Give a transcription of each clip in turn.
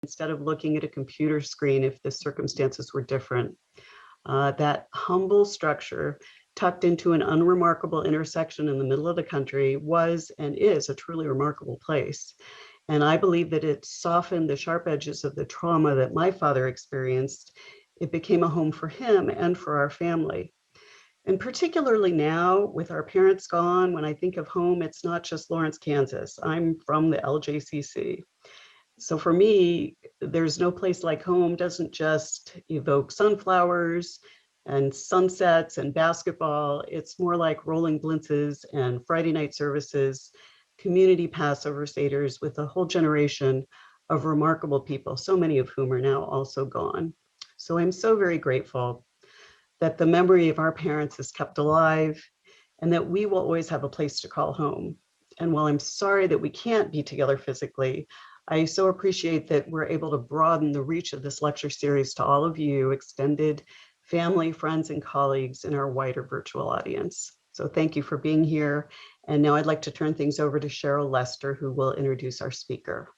instead of looking at a computer screen if the circumstances were different. That humble structure tucked into an unremarkable intersection in the middle of the country was and is a truly remarkable place. And I believe that it softened the sharp edges of the trauma that my father experienced. It became a home for him and for our family. And particularly now, with our parents gone, when I think of home, it's not just Lawrence, Kansas. I'm from the LJCC. So for me, there's no place like home doesn't just evoke sunflowers and sunsets and basketball. It's more like rolling blintzes and Friday night services, community Passover Seders with a whole generation of remarkable people, so many of whom are now also gone. So I'm so very grateful that the memory of our parents is kept alive and that we will always have a place to call home. And while I'm sorry that we can't be together physically, I so appreciate that we're able to broaden the reach of this lecture series to all of you, extended family, friends, and colleagues in our wider virtual audience. So thank you for being here. And now I'd like to turn things over to Cheryl Lester, who will introduce our speaker.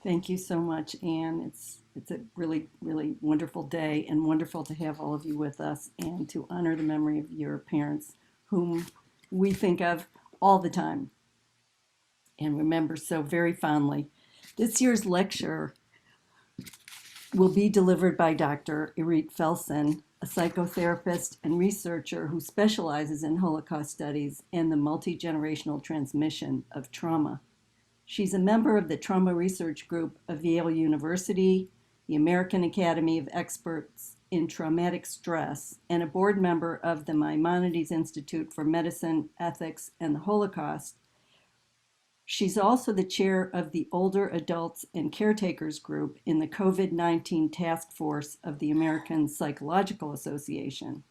Thank you so much, Anne. It's a really, really wonderful day and wonderful to have all of you with us and to honor the memory of your parents, whom we think of all the time and remember so very fondly. This year's lecture will be delivered by Dr. Eric Felsen, a psychotherapist and researcher who specializes in Holocaust studies and the multi-generational transmission of trauma. She's a member of the Trauma Research Group of Yale University, the American Academy of Experts in Traumatic Stress, and a board member of the Maimonides Institute for Medicine, Ethics, and the Holocaust. She's also the chair of the Older Adults and Caretakers Group in the COVID-19 Task Force of the American Psychological Association.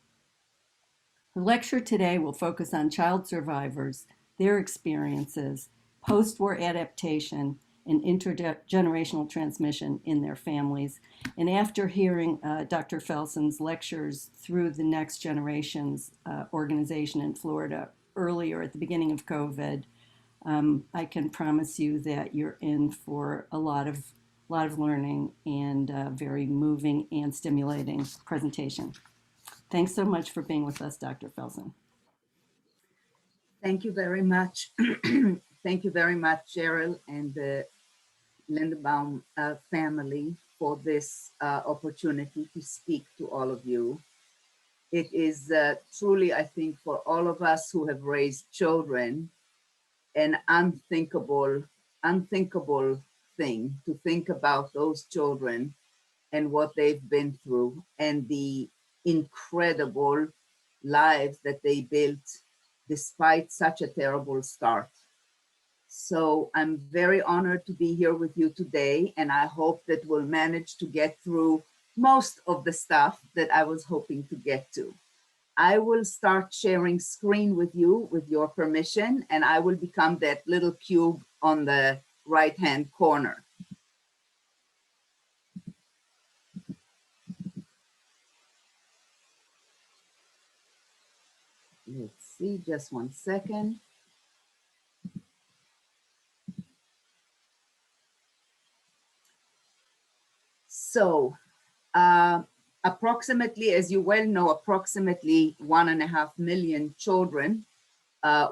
Her lecture today will focus on child survivors, their experiences, post-war adaptation, and intergenerational transmission in their families. And after hearing Dr. Felsen's lectures through the Next Generations organization in Florida earlier at the beginning of COVID, I can promise you that you're in for a lot of learning and very moving and stimulating presentation. Thanks so much for being with us, Dr. Felsen. Thank you very much. Thank you very much, Cheryl and the Lindenbaum family for this opportunity to speak to all of you. It is truly, I think, for all of us who have raised children, an unthinkable thing to think about those children and what they've been through and the incredible lives that they built despite such a terrible start. So I'm very honored to be here with you today, and I hope that we'll manage to get through most of the stuff that I was hoping to get to. I will start sharing screen with you with your permission, and I will become that little cube on the right-hand corner. Let's see, just one second. So approximately, as you well know, approximately 1.5 million children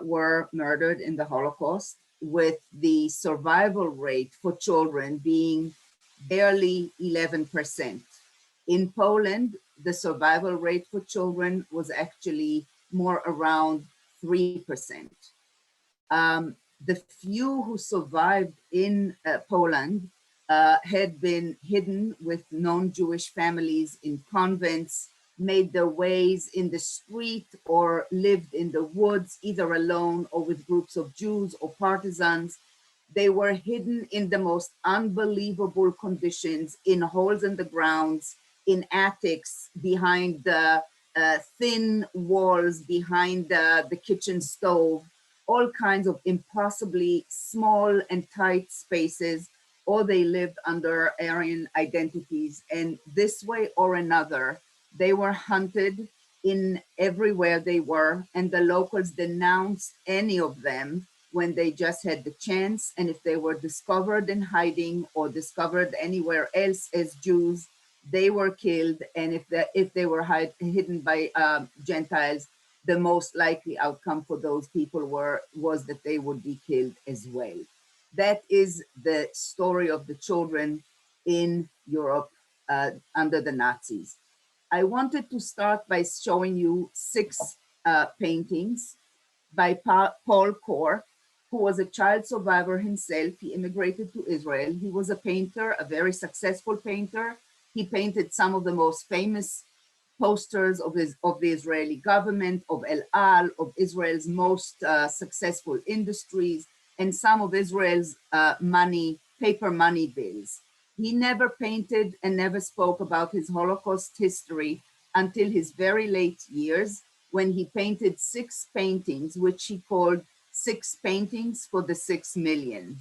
were murdered in the Holocaust, with the survival rate for children being barely 11%. In Poland, the survival rate for children was actually more around 3%. The few who survived in Poland had been hidden with non-Jewish families in convents, made their ways in the street or lived in the woods, either alone or with groups of Jews or partisans. They were hidden in the most unbelievable conditions, in holes in the grounds, in attics, behind the thin walls, behind the kitchen stove, all kinds of impossibly small and tight spaces, or they lived under Aryan identities. And this way or another, they were hunted in everywhere they were, and the locals denounced any of them when they just had the chance. And if they were discovered in hiding or discovered anywhere else as Jews, they were killed. And if they were hidden by Gentiles, the most likely outcome for those people was that they would be killed as well. That is the story of the children in Europe under the Nazis. I wanted to start by showing you 6 paintings by Paul Kor, who was a child survivor himself. He immigrated to Israel. He was a painter, a very successful painter. He painted some of the most famous posters of the Israeli government, of El Al, of Israel's most successful industries, and some of Israel's paper money bills. He never painted and never spoke about his Holocaust history until his very late years, when he painted 6 paintings, which he called 6 paintings for the 6 million.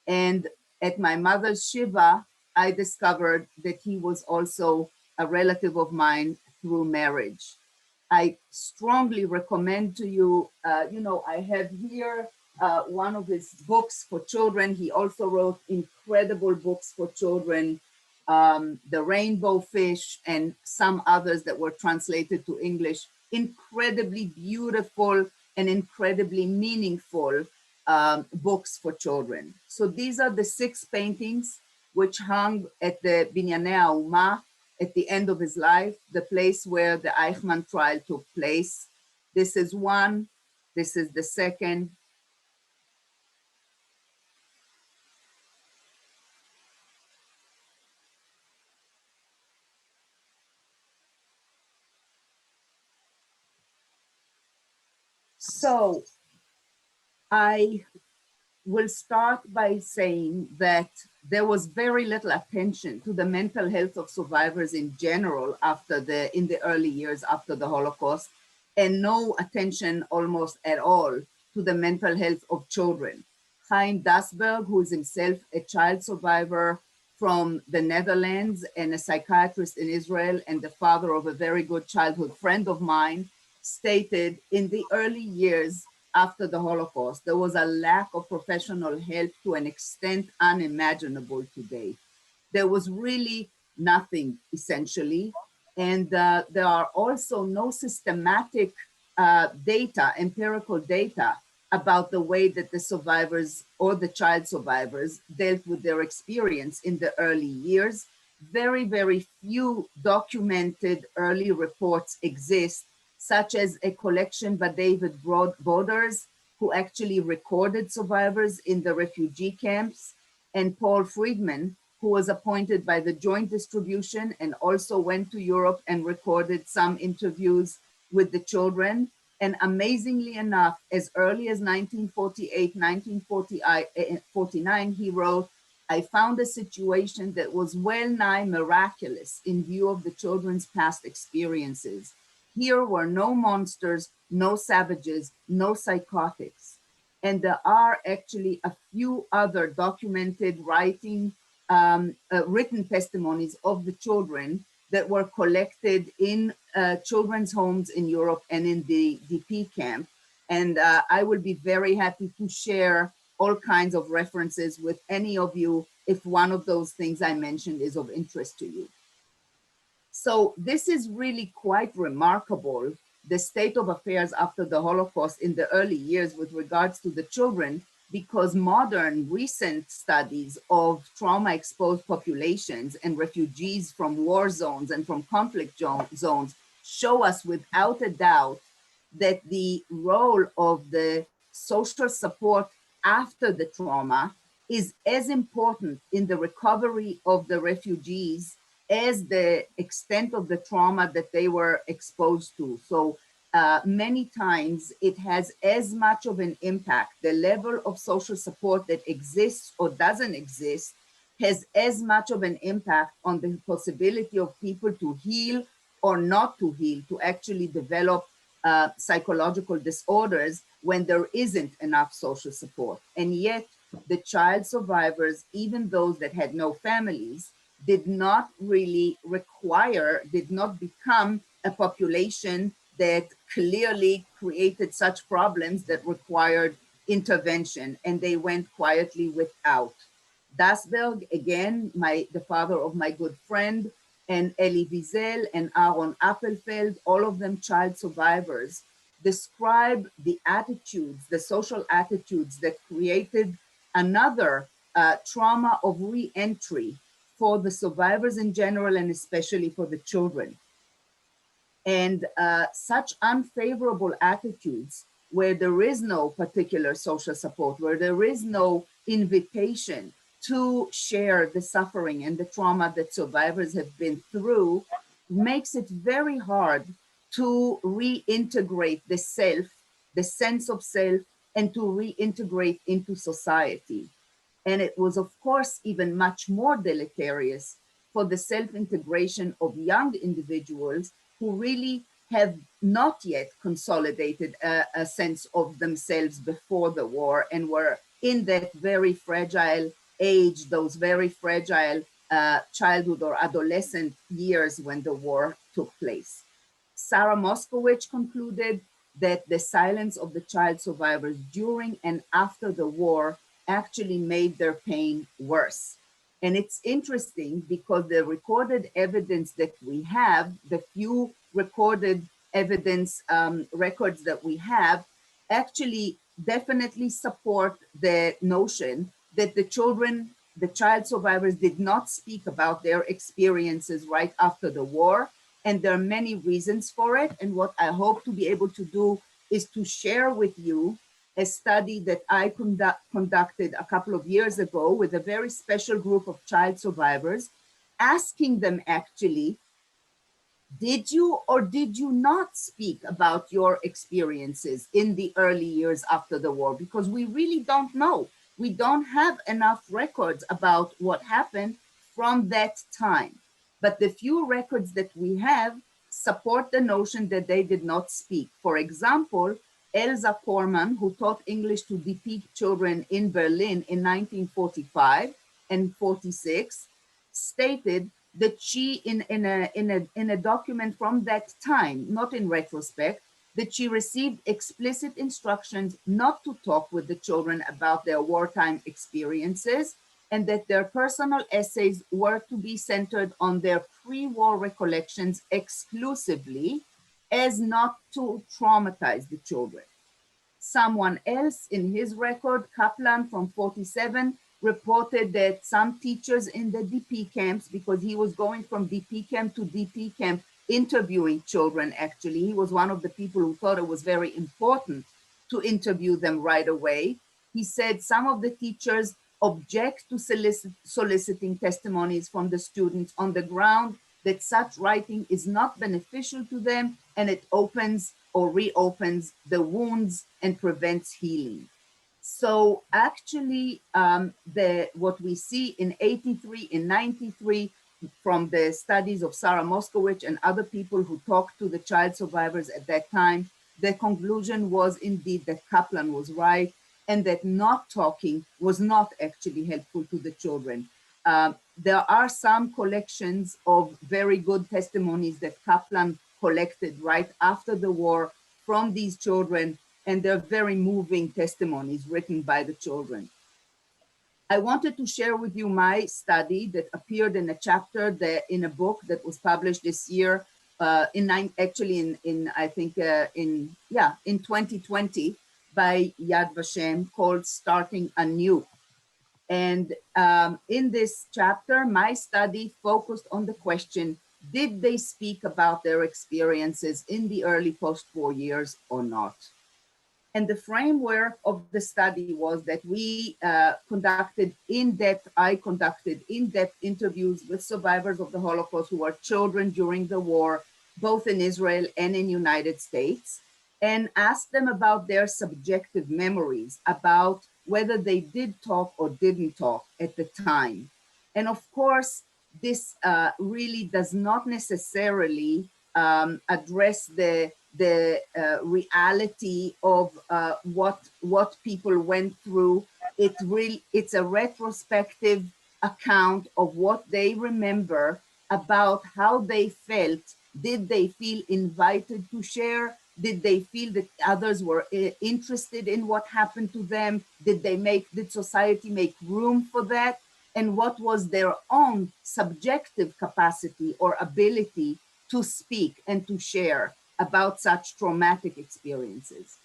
And at my mother's Shiva, I discovered that he was also a relative of mine through marriage. I strongly recommend to you, I have here one of his books for children. He also wrote incredible books for children, The Rainbow Fish and some others that were translated to English. Incredibly beautiful and incredibly meaningful books for children. So these are the 6 paintings which hung at the Binyanei Ha'uma at the end of his life, the place where the Eichmann trial took place. This is one, this is the second. So I will start by saying that there was very little attention to the mental health of survivors in general in the early years after the Holocaust, and no attention almost at all to the mental health of children. Chaim Dasberg, who is himself a child survivor from the Netherlands and a psychiatrist in Israel and the father of a very good childhood friend of mine, stated in the early years after the Holocaust, there was a lack of professional help to an extent unimaginable today. There was really nothing, essentially. And there are also no systematic empirical data about the way that the survivors or the child survivors dealt with their experience in the early years. Very, very few documented early reports exist, such as a collection by David Broders, who actually recorded survivors in the refugee camps, and Paul Friedman, who was appointed by the Joint Distribution and also went to Europe and recorded some interviews with the children. And amazingly enough, as early as 1948, 1949, he wrote, "I found a situation that was well-nigh miraculous in view of the children's past experiences. Here were no monsters, no savages, no psychotics." And there are actually a few other documented written testimonies of the children that were collected in children's homes in Europe and in the DP camp. And I will be very happy to share all kinds of references with any of you if one of those things I mentioned is of interest to you. So this is really quite remarkable, the state of affairs after the Holocaust in the early years with regards to the children, because modern recent studies of trauma-exposed populations and refugees from war zones and from conflict zones show us without a doubt that the role of the social support after the trauma is as important in the recovery of the refugees as the extent of the trauma that they were exposed to. So many times it has as much of an impact. The level of social support that exists or doesn't exist has as much of an impact on the possibility of people to heal or not to heal, to actually develop psychological disorders when there isn't enough social support. And yet the child survivors, even those that had no families, did not really become a population that clearly created such problems that required intervention, and they went quietly without. Dasberg, again, the father of my good friend, and Elie Wiesel and Aaron Appelfeld, all of them child survivors, describe the attitudes, the social attitudes that created another trauma of re-entry for the survivors in general and especially for the children. And such unfavorable attitudes where there is no particular social support, where there is no invitation to share the suffering and the trauma that survivors have been through, makes it very hard to reintegrate the self, the sense of self, and to reintegrate into society. And it was, of course, even much more deleterious for the self-integration of young individuals who really have not yet consolidated a sense of themselves before the war and were in that very fragile age, those very fragile childhood or adolescent years when the war took place. Sarah Moskowitz concluded that the silence of the child survivors during and after the war actually made their pain worse. And it's interesting because the recorded evidence that we have, the few recorded evidence records that we have, actually definitely support the notion that the child survivors did not speak about their experiences right after the war. And there are many reasons for it. And what I hope to be able to do is to share with you a study that I conducted a couple of years ago with a very special group of child survivors, asking them actually, did you or did you not speak about your experiences in the early years after the war? Because we really don't know. We don't have enough records about what happened from that time. But the few records that we have support the notion that they did not speak. For example, Elsa Korman, who taught English to DP children in Berlin in 1945 and 46, stated that she, in a document from that time, not in retrospect, that she received explicit instructions not to talk with the children about their wartime experiences, and that their personal essays were to be centered on their pre-war recollections exclusively, as not to traumatize the children. Someone else in his record, Kaplan from 47, reported that some teachers in the DP camps, because he was going from DP camp to DP camp, interviewing children actually. He was one of the people who thought it was very important to interview them right away. He said some of the teachers object to soliciting testimonies from the students on the ground that such writing is not beneficial to them and it opens or reopens the wounds and prevents healing. So actually, what we see in 83, in 93, from the studies of Sarah Moskowitz and other people who talked to the child survivors at that time, the conclusion was indeed that Kaplan was right and that not talking was not actually helpful to the children. There are some collections of very good testimonies that Kaplan collected right after the war from these children, and they're very moving testimonies written by the children. I wanted to share with you my study that appeared in a chapter in a book that was published this year, in 2020 by Yad Vashem, called Starting Anew. And in this chapter, my study focused on the question, did they speak about their experiences in the early post-war years or not? And the framework of the study was that we I conducted in-depth interviews with survivors of the Holocaust who were children during the war, both in Israel and in the United States, and asked them about their subjective memories, about whether they did talk or didn't talk at the time. And of course, this really does not necessarily address the reality of what people went through. It's a retrospective account of what they remember about how they felt Did they feel invited to share? Did they feel that others were interested in what happened to them? Did society make room for that? And what was their own subjective capacity or ability to speak and to share about such traumatic experiences?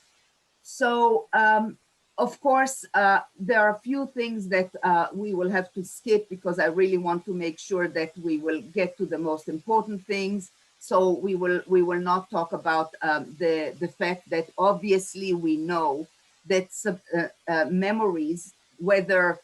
So, of course, there are a few things that we will have to skip because I really want to make sure that we will get to the most important things. So we will not talk about the fact that obviously we know that memories, whether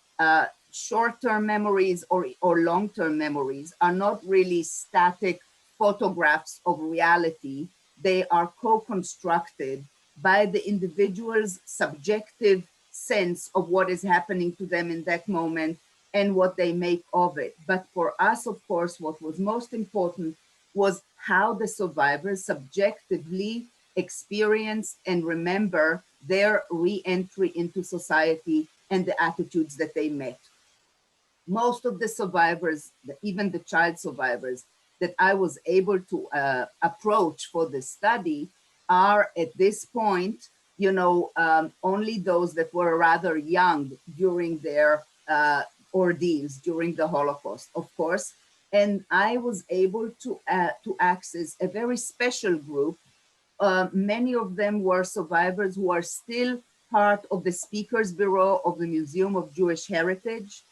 short-term memories or long-term memories, are not really static photographs of reality. They are co-constructed by the individual's subjective sense of what is happening to them in that moment and what they make of it. But for us, of course, what was most important was how the survivors subjectively experienced and remember their re-entry into society and the attitudes that they met. Most of the survivors, even the child survivors that I was able to approach for the study are at this point, only those that were rather young during their ordeals during the Holocaust, of course. And I was able to access a very special group. Many of them were survivors who are still part of the Speakers Bureau of the Museum of Jewish Heritage,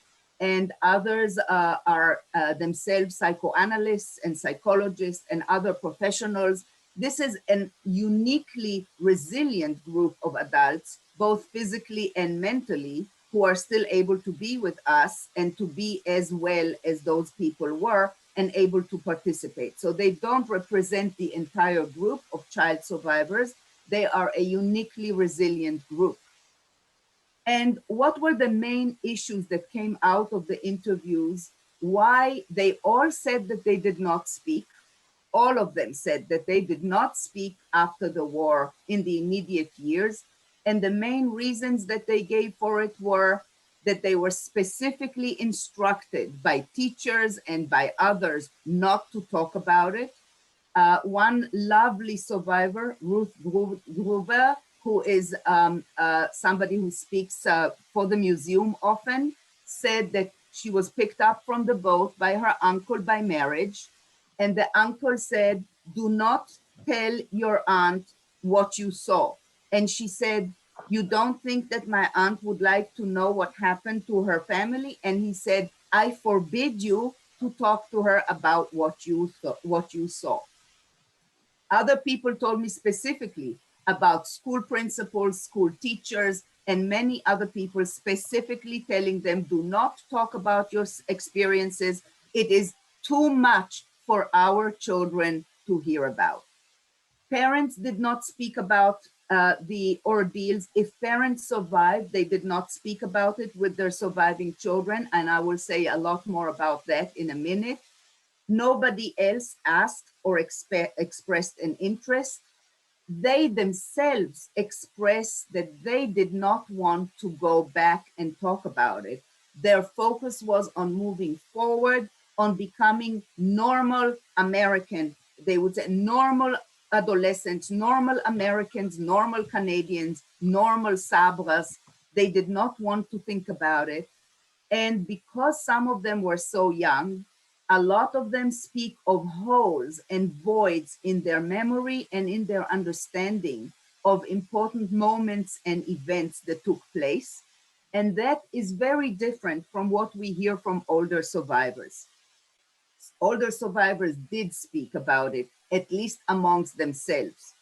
and others are themselves psychoanalysts and psychologists and other professionals. This is a uniquely resilient group of adults, both physically and mentally, who are still able to be with us and to be as well as those people were and able to participate. So they don't represent the entire group of child survivors. They are a uniquely resilient group. And what were the main issues that came out of the interviews? Why they all said that they did not speak. All of them said that they did not speak after the war in the immediate years. And the main reasons that they gave for it were that they were specifically instructed by teachers and by others not to talk about it. One lovely survivor, Ruth Gruber, who is somebody who speaks for the museum often, said that she was picked up from the boat by her uncle by marriage. And the uncle said, "Do not tell your aunt what you saw." And she said, "You don't think that my aunt would like to know what happened to her family?" And he said, "I forbid you to talk to her about what you saw." Other people told me specifically about school principals, school teachers, and many other people specifically telling them, "Do not talk about your experiences. It is too much for our children to hear about." Parents did not speak about the ordeals. If parents survived, they did not speak about it with their surviving children. And I will say a lot more about that in a minute. Nobody else asked or expressed an interest. They themselves expressed that they did not want to go back and talk about it. Their focus was on moving forward, on becoming normal American. They would say normal adolescents, normal Americans, normal Canadians, normal Sabras. They did not want to think about it. And because some of them were so young, a lot of them speak of holes and voids in their memory and in their understanding of important moments and events that took place. And that is very different from what we hear from older survivors. Older survivors did speak about it, at least amongst themselves.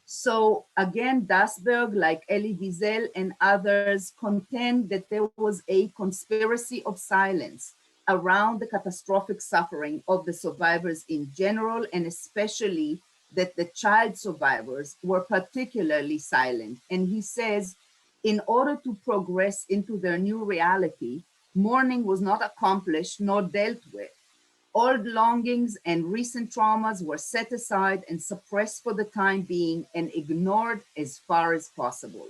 So again, Dasberg, like Elie Wiesel and others, contend that there was a conspiracy of silence around the catastrophic suffering of the survivors in general, and especially that the child survivors were particularly silent. And he says, in order to progress into their new reality, mourning was not accomplished nor dealt with. Old longings and recent traumas were set aside and suppressed for the time being and ignored as far as possible.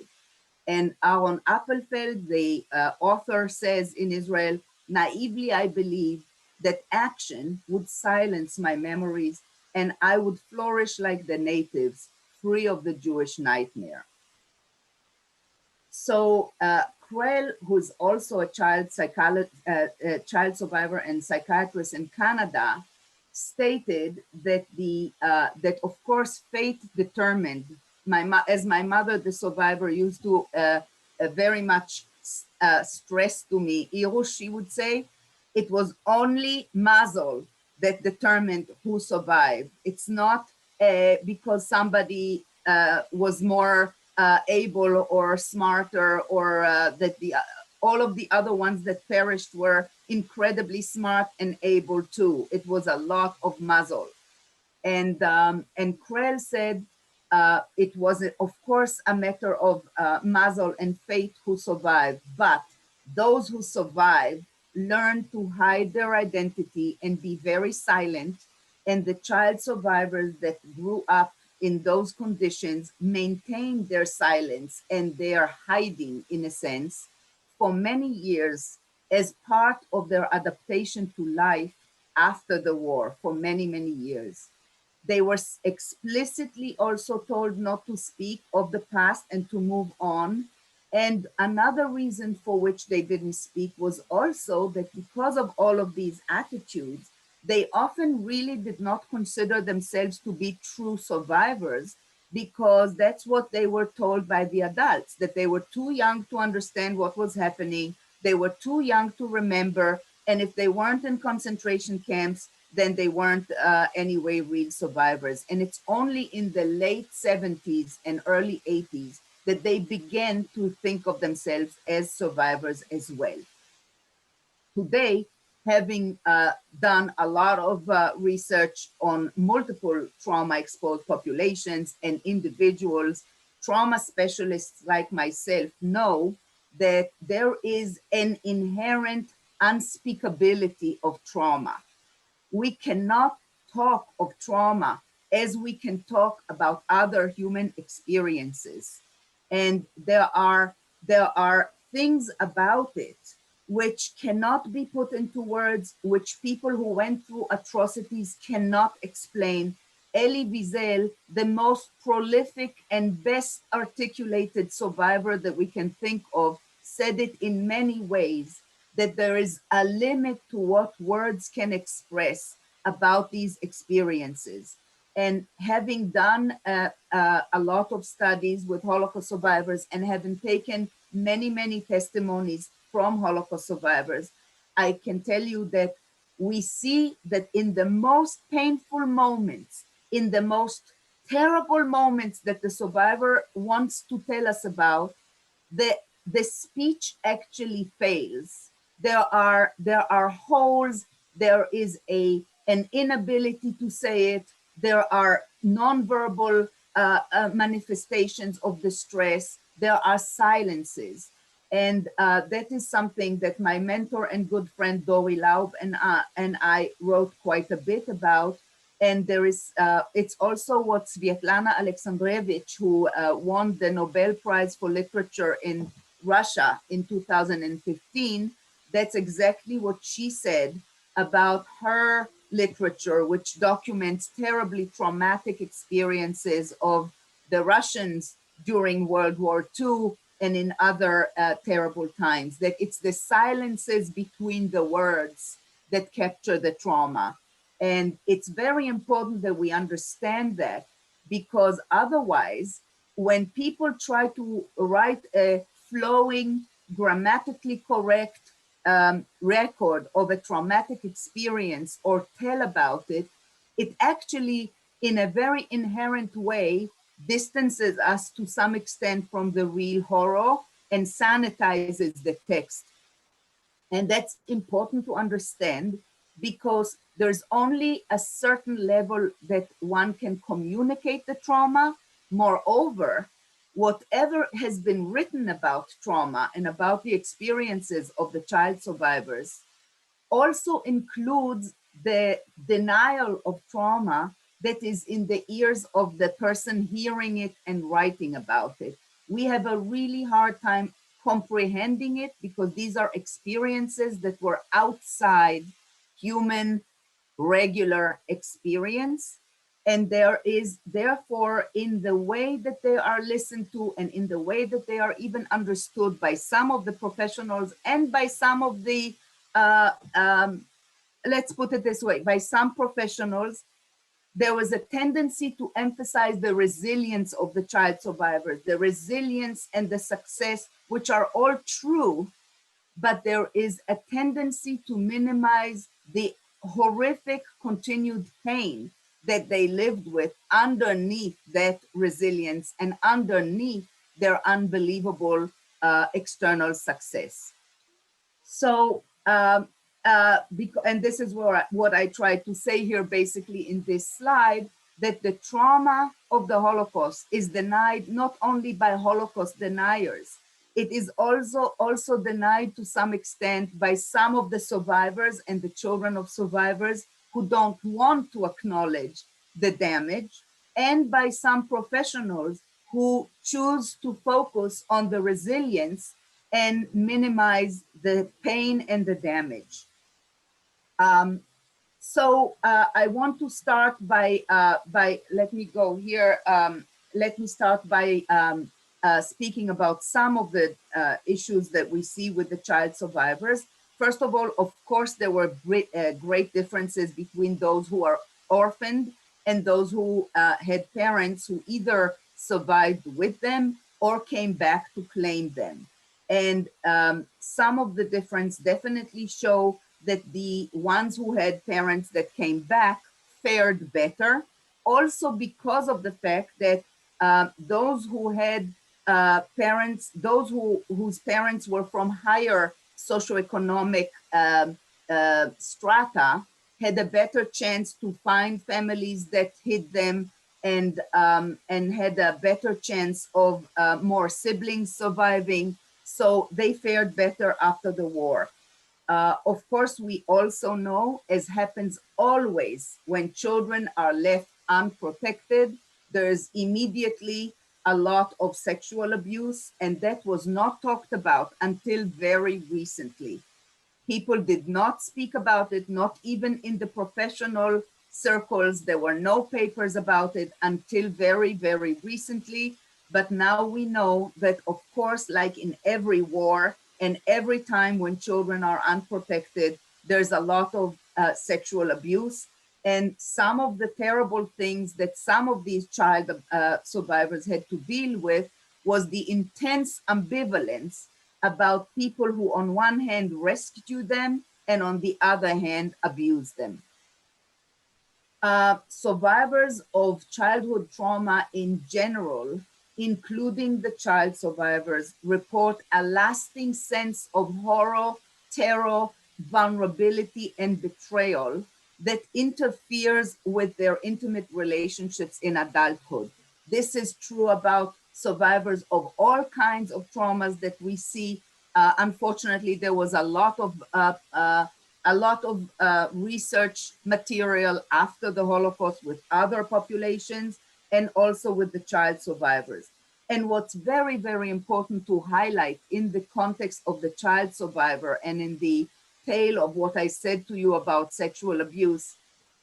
And Aaron Appelfeld, the author, says in Israel, "Naively, I believed that action would silence my memories and I would flourish like the natives, free of the Jewish nightmare. So Krell, who's also a child survivor and psychiatrist in Canada, stated that that of course fate determined. As my mother, the survivor, used to very much stress to me, Irush, she would say, it was only mazel that determined who survived. It's not because somebody was more able or smarter, or that all of the other ones that perished were incredibly smart and able too. It was a lot of mazel. And Krell said it was, of course, a matter of mazel and fate who survived, but those who survived learned to hide their identity and be very silent. And the child survivors that grew up in those conditions maintained their silence and their hiding, in a sense, for many years as part of their adaptation to life after the war, for many, many years. They were explicitly also told not to speak of the past and to move on. And another reason for which they didn't speak was also that because of all of these attitudes, they often really did not consider themselves to be true survivors, because that's what they were told by the adults, that they were too young to understand what was happening. They were too young to remember. And if they weren't in concentration camps, then they weren't anyway real survivors. And it's only in the late 70s and early 80s that they began to think of themselves as survivors as well. Today, having done a lot of research on multiple trauma-exposed populations and individuals, trauma specialists like myself know that there is an inherent unspeakability of trauma. We cannot talk of trauma as we can talk about other human experiences. And there are things about it which cannot be put into words, which people who went through atrocities cannot explain. Elie Wiesel, the most prolific and best articulated survivor that we can think of, said it in many ways, that there is a limit to what words can express about these experiences. And having done a lot of studies with Holocaust survivors and having taken many, many testimonies from Holocaust survivors, I can tell you that we see that in the most painful moments, in the most terrible moments that the survivor wants to tell us about, the speech actually fails. There are holes, there is an inability to say it, there are nonverbal manifestations of distress, there are silences. And that is something that my mentor and good friend Dori Laub and I wrote quite a bit about. And there is, it's also what Svetlana Alexandrevich, who won the Nobel Prize for Literature in Russia in 2015, that's exactly what she said about her literature, which documents terribly traumatic experiences of the Russians during World War II and in other terrible times, that it's the silences between the words that capture the trauma. And it's very important that we understand that, because otherwise, when people try to write a flowing, grammatically correct record of a traumatic experience or tell about it, it actually, in a very inherent way, distances us to some extent from the real horror and sanitizes the text. And that's important to understand, because there's only a certain level that one can communicate the trauma. Moreover, whatever has been written about trauma and about the experiences of the child survivors also includes the denial of trauma that is in the ears of the person hearing it and writing about it. We have a really hard time comprehending it, because these are experiences that were outside human regular experience. And there is therefore, in the way that they are listened to and in the way that they are even understood by some of the professionals and by some of the, let's put it this way, by some professionals, there was a tendency to emphasize the resilience of the child survivors, the resilience and the success, which are all true, but there is a tendency to minimize the horrific continued pain that they lived with underneath that resilience and underneath their unbelievable external success. So, and this is what I try to say here basically in this slide, that the trauma of the Holocaust is denied not only by Holocaust deniers, it is also denied to some extent by some of the survivors and the children of survivors who don't want to acknowledge the damage, and by some professionals who choose to focus on the resilience and minimize the pain and the damage. I want to start by let me go here. Let me start by speaking about some of the issues that we see with the child survivors. First of all, of course, there were great differences between those who are orphaned and those who had parents who either survived with them or came back to claim them. And some of the difference definitely show that the ones who had parents that came back fared better, also because of the fact that those who had parents, those whose parents were from higher socioeconomic strata, had a better chance to find families that hid them and had a better chance of more siblings surviving. So they fared better after the war. Of course, we also know, as happens always when children are left unprotected, there's immediately a lot of sexual abuse, and that was not talked about until very recently. People did not speak about it, not even in the professional circles. There were no papers about it until very, very recently. But now we know that, of course, like in every war and every time when children are unprotected, there's a lot of sexual abuse. And some of the terrible things that some of these child survivors had to deal with was the intense ambivalence about people who on one hand rescue them and on the other hand abuse them. Survivors of childhood trauma in general, including the child survivors, report a lasting sense of horror, terror, vulnerability, and betrayal that interferes with their intimate relationships in adulthood. This is true about survivors of all kinds of traumas that we see. Unfortunately, there was a lot of research material after the Holocaust with other populations and also with the child survivors. And what's very, very important to highlight in the context of the child survivor and in the tale of what I said to you about sexual abuse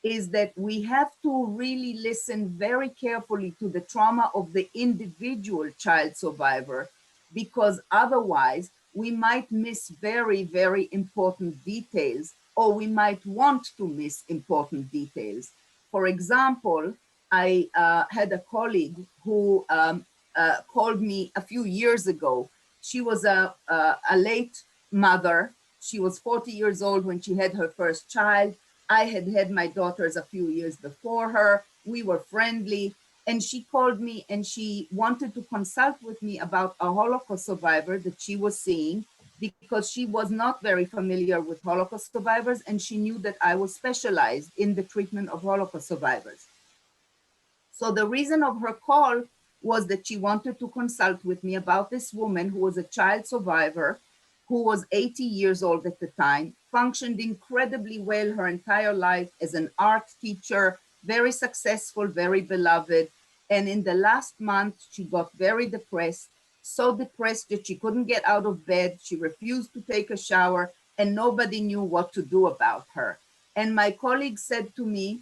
is that we have to really listen very carefully to the trauma of the individual child survivor, because otherwise we might miss very, very important details, or we might want to miss important details. For example, I had a colleague who called me a few years ago. She was a late mother. She was 40 years old when she had her first child. I had had my daughters a few years before her. We were friendly. And she called me and she wanted to consult with me about a Holocaust survivor that she was seeing, because she was not very familiar with Holocaust survivors and she knew that I was specialized in the treatment of Holocaust survivors. So the reason of her call was that she wanted to consult with me about this woman who was a child survivor, who was 80 years old at the time, functioned incredibly well her entire life as an art teacher, very successful, very beloved. And in the last month, she got very depressed, so depressed that she couldn't get out of bed. She refused to take a shower and nobody knew what to do about her. And my colleague said to me,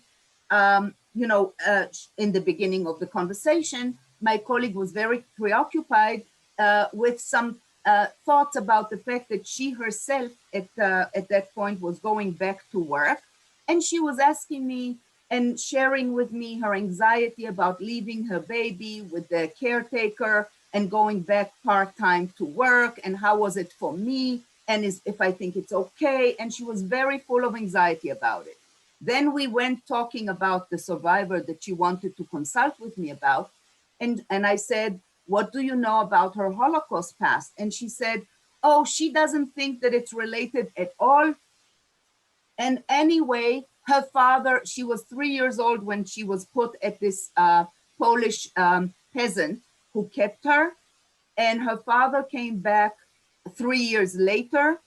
in the beginning of the conversation, my colleague was very preoccupied with some thoughts about the fact that she herself at that point was going back to work. And she was asking me and sharing with me her anxiety about leaving her baby with the caretaker and going back part-time to work, and how was it for me, and if I think it's okay. And she was very full of anxiety about it. Then we went talking about the survivor that she wanted to consult with me about. And I said, what do you know about her Holocaust past? And she said, oh, she doesn't think that it's related at all. And anyway, her father, she was 3 years old when she was put at this Polish peasant who kept her. And her father came back 3 years later,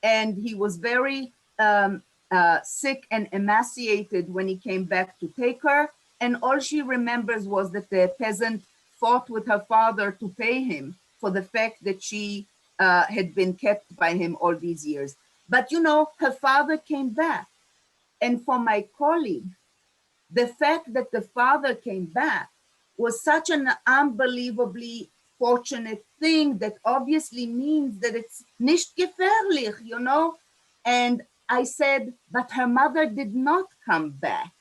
and he was very sick and emaciated when he came back to take her. And all she remembers was that the peasant fought with her father to pay him for the fact that she had been kept by him all these years. But her father came back. And for my colleague, the fact that the father came back was such an unbelievably fortunate thing that obviously means that it's nicht gefährlich, And I said, but her mother did not come back.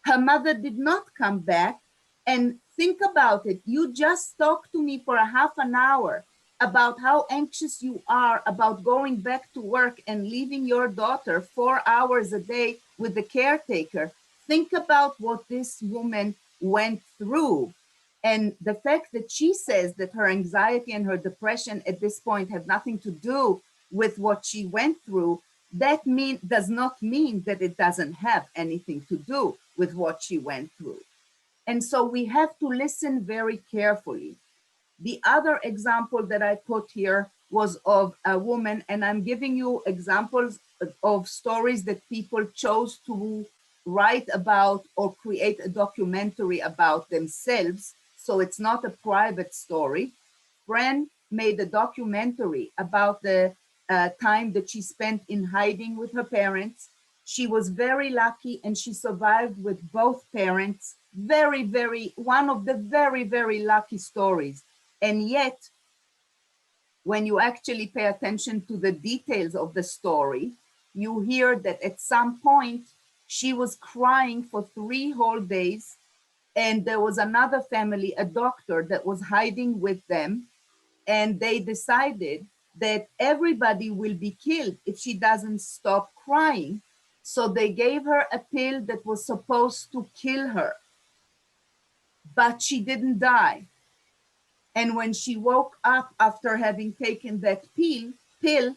Her mother did not come back. And think about it. You just talked to me for a half an hour about how anxious you are about going back to work and leaving your daughter 4 hours a day with the caretaker. Think about what this woman went through. And the fact that she says that her anxiety and her depression at this point have nothing to do with what she went through, that does not mean that it doesn't have anything to do with what she went through. And so we have to listen very carefully. The other example that I put here was of a woman, and I'm giving you examples of stories that people chose to write about or create a documentary about themselves. So it's not a private story. Fran made a documentary about the time that she spent in hiding with her parents. She was very lucky and she survived with both parents. One of the very, very lucky stories. And yet, when you actually pay attention to the details of the story, you hear that at some point she was crying for 3 whole days. And there was another family, a doctor, that was hiding with them. And they decided that everybody will be killed if she doesn't stop crying. So they gave her a pill that was supposed to kill her. But she didn't die. And when she woke up after having taken that pill,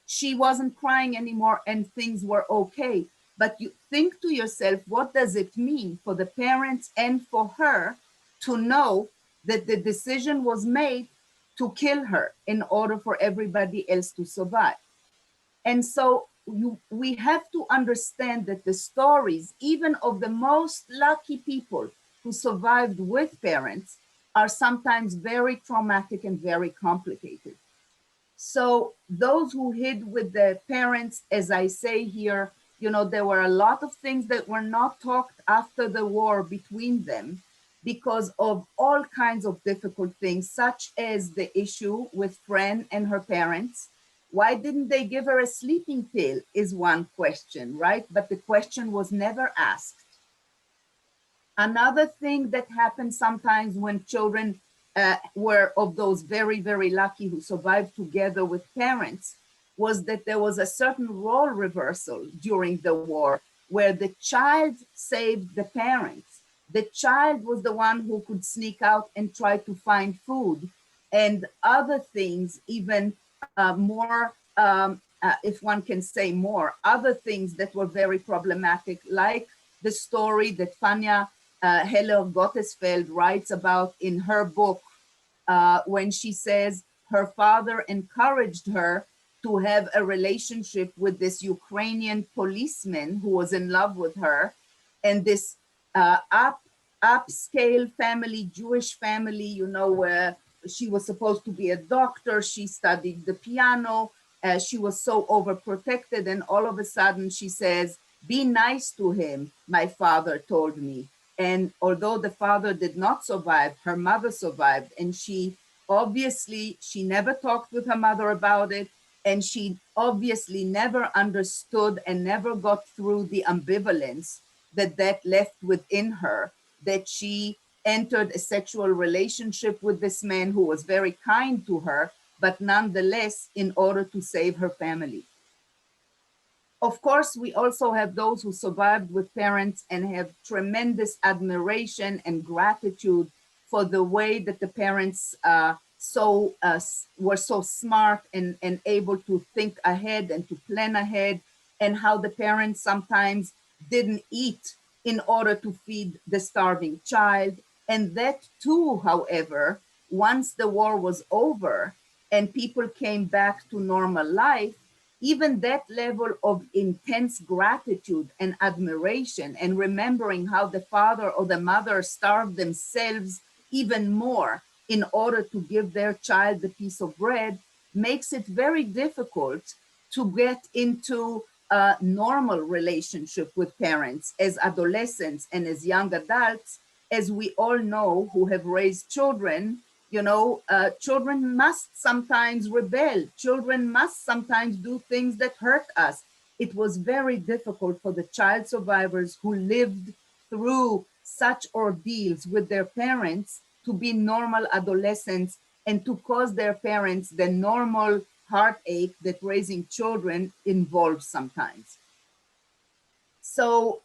she wasn't crying anymore and things were okay. But you think to yourself, what does it mean for the parents and for her to know that the decision was made to kill her in order for everybody else to survive? And so we have to understand that the stories, even of the most lucky people who survived with parents, are sometimes very traumatic and very complicated. So those who hid with the parents, as I say here, there were a lot of things that were not talked after the war between them because of all kinds of difficult things, such as the issue with Fran and her parents. Why didn't they give her a sleeping pill is one question, right? But the question was never asked. Another thing that happens sometimes when children were of those very, very lucky who survived together with parents was that there was a certain role reversal during the war where the child saved the parents. The child was the one who could sneak out and try to find food and other things, even more, if one can say more, other things that were very problematic, like the story that Fania Heller-Gottesfeld writes about in her book when she says her father encouraged her to have a relationship with this Ukrainian policeman who was in love with her, and this upscale family, Jewish family, where she was supposed to be a doctor, she studied the piano, she was so overprotected, and all of a sudden she says, Be nice to him, my father told me. And although the father did not survive, her mother survived. And she never talked with her mother about it. And she obviously never understood and never got through the ambivalence that left within her, that she entered a sexual relationship with this man who was very kind to her, but nonetheless, in order to save her family. Of course, we also have those who survived with parents and have tremendous admiration and gratitude for the way that the parents were so smart and able to think ahead and to plan ahead, and how the parents sometimes didn't eat in order to feed the starving child. And that too, however, once the war was over and people came back to normal life, even that level of intense gratitude and admiration, and remembering how the father or the mother starved themselves even more in order to give their child the piece of bread, makes it very difficult to get into a normal relationship with parents as adolescents and as young adults. As we all know who have raised children, children must sometimes rebel. Children must sometimes do things that hurt us. It was very difficult for the child survivors who lived through such ordeals with their parents to be normal adolescents and to cause their parents the normal heartache that raising children involves sometimes. So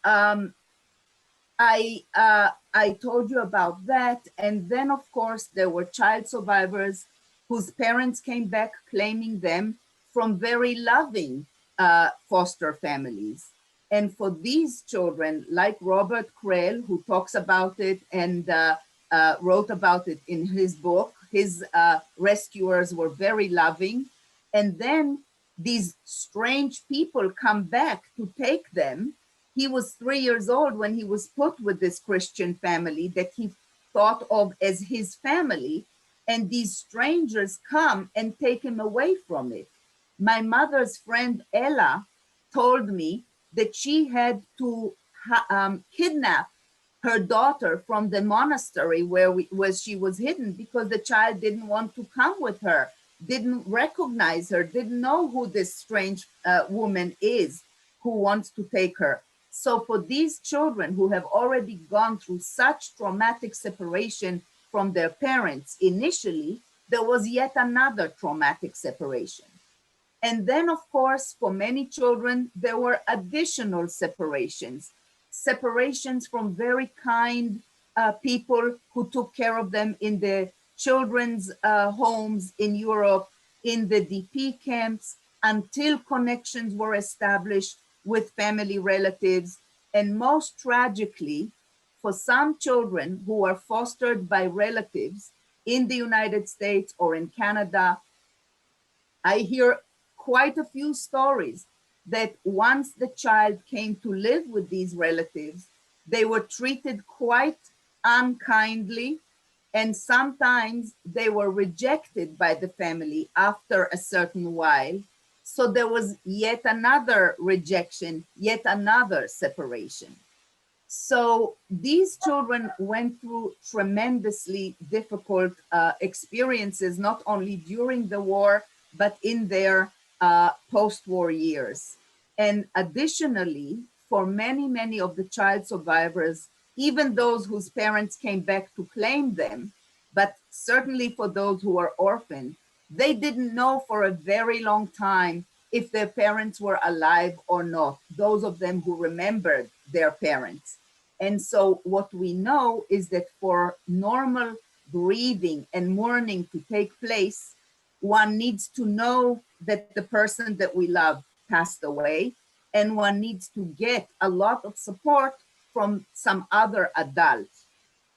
I told you about that. And then, of course, there were child survivors whose parents came back claiming them from very loving foster families. And for these children, like Robert Krell, who talks about it and wrote about it in his book, his rescuers were very loving. And then these strange people come back to take them. He was 3 years old when he was put with this Christian family that he thought of as his family. And these strangers come and take him away from it. My mother's friend Ella told me that she had to kidnap her daughter from the monastery where she was hidden, because the child didn't want to come with her, didn't recognize her, didn't know who this strange woman is who wants to take her. So for these children who have already gone through such traumatic separation from their parents initially, there was yet another traumatic separation. And then, of course, for many children, there were additional separations from very kind people who took care of them in the children's homes in Europe, in the DP camps, until connections were established with family relatives. And most tragically, for some children who are fostered by relatives in the United States or in Canada, I hear quite a few stories that once the child came to live with these relatives, they were treated quite unkindly, and sometimes they were rejected by the family after a certain while. So there was yet another rejection, yet another separation. So these children went through tremendously difficult experiences, not only during the war, but in their post-war years. And additionally, for many, many of the child survivors, even those whose parents came back to claim them, but certainly for those who are orphaned, they didn't know for a very long time if their parents were alive or not, those of them who remembered their parents. And so what we know is that for normal grieving and mourning to take place, one needs to know that the person that we love passed away, and one needs to get a lot of support from some other adult.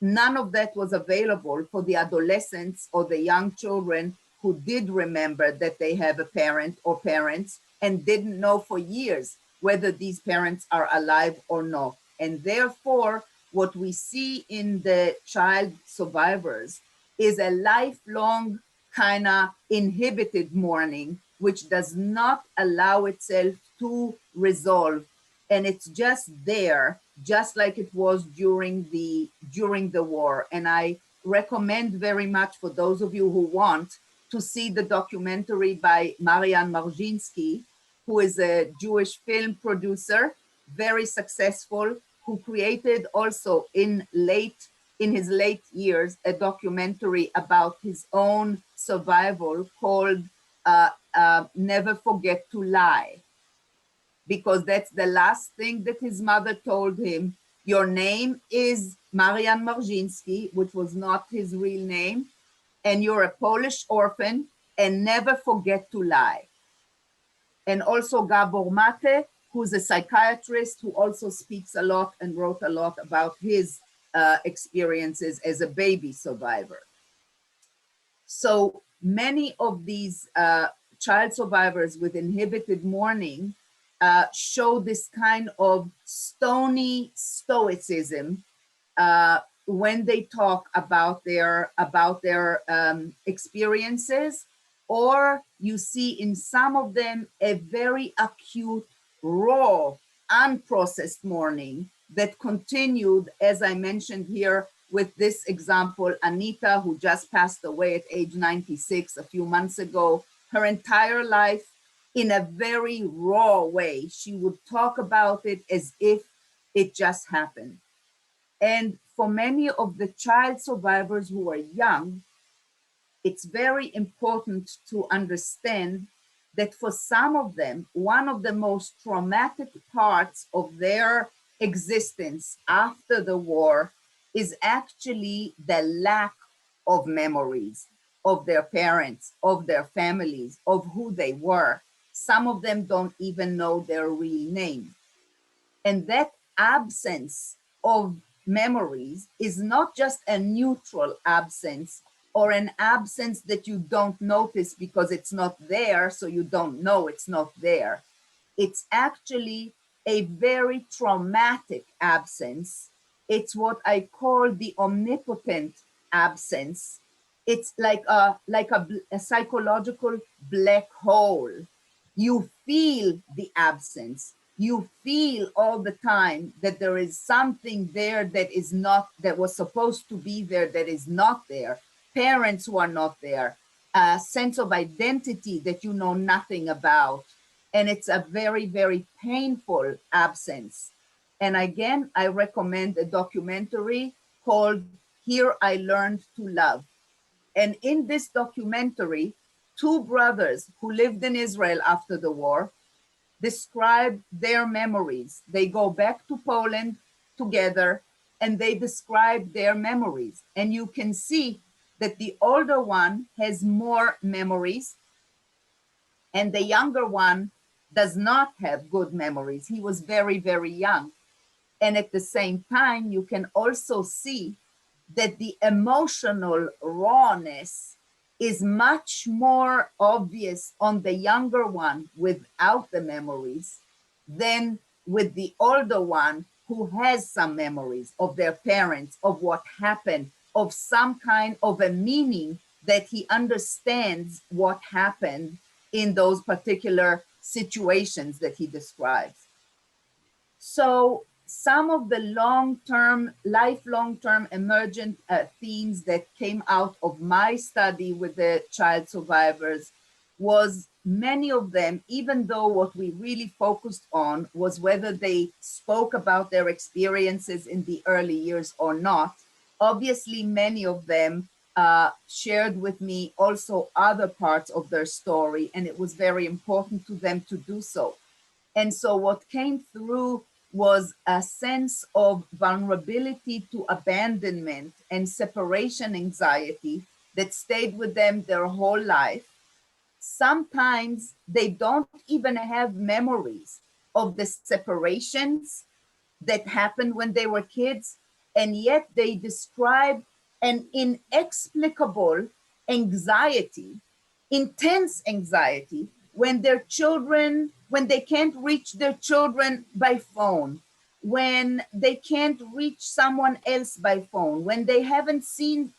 None of that was available for the adolescents or the young children who did remember that they have a parent or parents and didn't know for years whether these parents are alive or not. And therefore, what we see in the child survivors is a lifelong kind of inhibited mourning, which does not allow itself to resolve and it's just there, just like it was during the war. And I recommend very much for those of you who want to see the documentary by Marian Marzinski, who is a Jewish film producer, very successful, who created also in his late years a documentary about his own survival called Never Forget to Lie, because that's the last thing that his mother told him. Your name is Marian Marzinski, which was not his real name, and you're a Polish orphan, and never forget to lie. And also Gabor Mate, who's a psychiatrist who also speaks a lot and wrote a lot about his experiences as a baby survivor. So many of these child survivors with inhibited mourning show this kind of stony stoicism when they talk about their experiences, or you see in some of them a very acute, raw, unprocessed mourning that continued, as I mentioned here, with this example, Anita, who just passed away at age 96 a few months ago. Her entire life, in a very raw way, she would talk about it as if it just happened. And for many of the child survivors who are young, it's very important to understand that for some of them, one of the most traumatic parts of their existence after the war is actually the lack of memories of their parents, of their families, of who they were. Some of them don't even know their real name. And that absence of memories is not just a neutral absence or an absence that you don't notice because it's not there, so you don't know it's not there. It's actually a very traumatic absence. It's what I call the omnipotent absence. It's like a psychological black hole. You feel the absence. You feel all the time that there is something there that is not, that was supposed to be there, that is not there. Parents who are not there, a sense of identity that you know nothing about. And it's a very, very painful absence. And again, I recommend a documentary called Here I Learned to Love. And in this documentary, two brothers who lived in Israel after the war describe their memories. They go back to Poland together and they describe their memories. And you can see that the older one has more memories and the younger one does not have good memories. He was very, very young. And at the same time, you can also see that the emotional rawness is much more obvious on the younger one without the memories than with the older one who has some memories of their parents, of what happened, of some kind of a meaning that he understands what happened in those particular situations that he describes. So some of the lifelong-term emergent themes that came out of my study with the child survivors was many of them, even though what we really focused on was whether they spoke about their experiences in the early years or not, obviously many of them shared with me also other parts of their story, and it was very important to them to do so. And so what came through was a sense of vulnerability to abandonment and separation anxiety that stayed with them their whole life. Sometimes they don't even have memories of the separations that happened when they were kids, and yet they describe an inexplicable anxiety, intense anxiety, when their children, when they can't reach their children by phone, when they can't reach someone else by phone, when they haven't seen,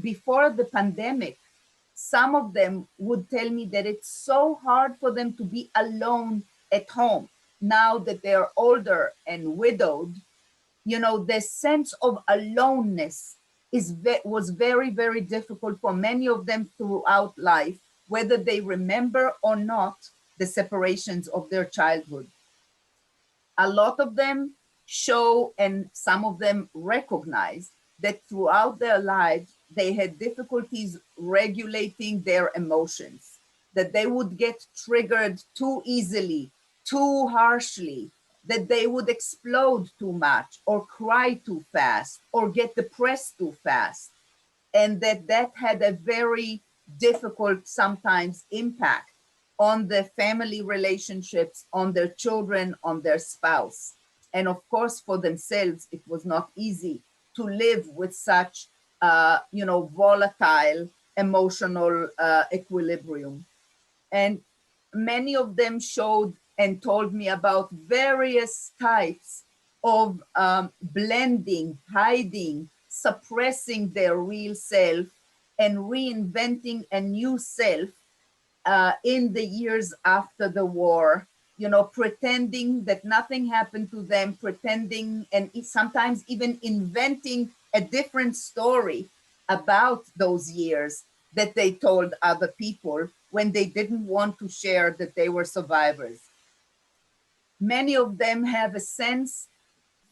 before the pandemic, some of them would tell me that it's so hard for them to be alone at home. now that they're older and widowed, you know, the sense of aloneness was very, very difficult for many of them throughout life, whether they remember or not the separations of their childhood. A lot of them show, and some of them recognize, that throughout their lives, they had difficulties regulating their emotions, that they would get triggered too easily, too harshly, that they would explode too much, or cry too fast, or get depressed too fast, and that had a very difficult sometimes impact on the family relationships, on their children, on their spouse. And of course, for themselves, it was not easy to live with such, volatile emotional equilibrium. And many of them showed and told me about various types of blending, hiding, suppressing their real self, and reinventing a new self in the years after the war, you know, pretending that nothing happened to them, pretending and sometimes even inventing a different story about those years that they told other people when they didn't want to share that they were survivors. Many of them have a sense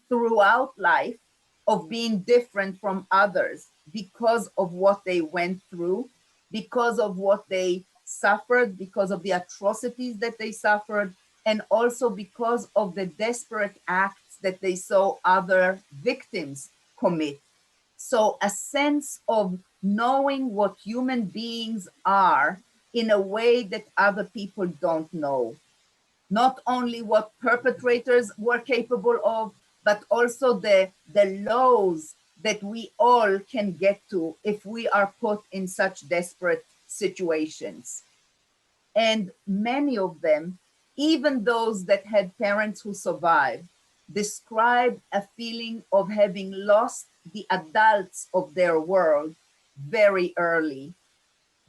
throughout life of being different from others because of what they went through, because of what they suffered, because of the atrocities that they suffered, and also because of the desperate acts that they saw other victims commit. So a sense of knowing what human beings are in a way that other people don't know. Not only what perpetrators were capable of, but also the lows that we all can get to if we are put in such desperate situations. And many of them, even those that had parents who survived, described a feeling of having lost the adults of their world very early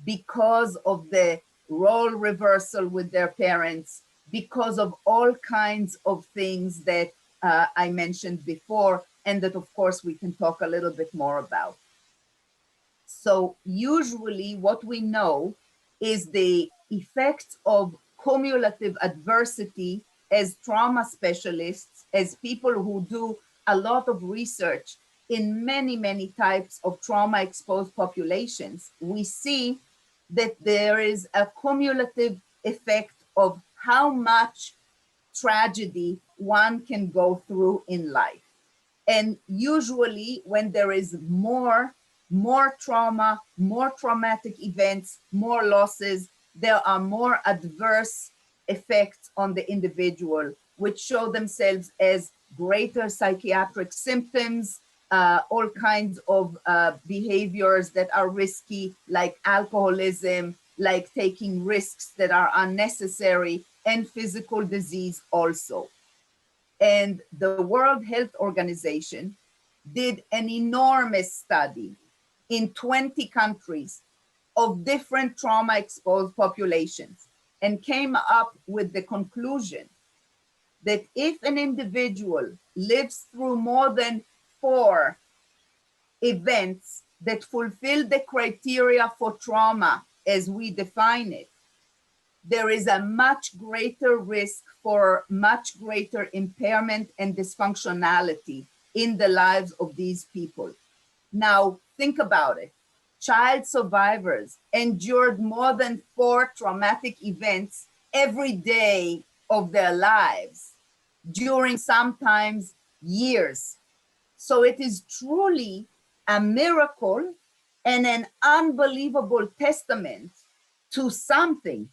because of the role reversal with their parents, because of all kinds of things that I mentioned before, and that of course we can talk a little bit more about. So usually what we know is the effects of cumulative adversity as trauma specialists, as people who do a lot of research in many, many types of trauma exposed populations. We see that there is a cumulative effect of how much tragedy one can go through in life. And usually when there is more trauma, more traumatic events, more losses, there are more adverse effects on the individual, which show themselves as greater psychiatric symptoms, all kinds of behaviors that are risky, like alcoholism, like taking risks that are unnecessary, and physical disease also. And the World Health Organization did an enormous study in 20 countries of different trauma exposed populations and came up with the conclusion that if an individual lives through more than 4 events that fulfill the criteria for trauma as we define it, there is a much greater risk for much greater impairment and dysfunctionality in the lives of these people. Now, think about it. Child survivors endured more than 4 traumatic events every day of their lives, during sometimes years. So it is truly a miracle and an unbelievable testament to something,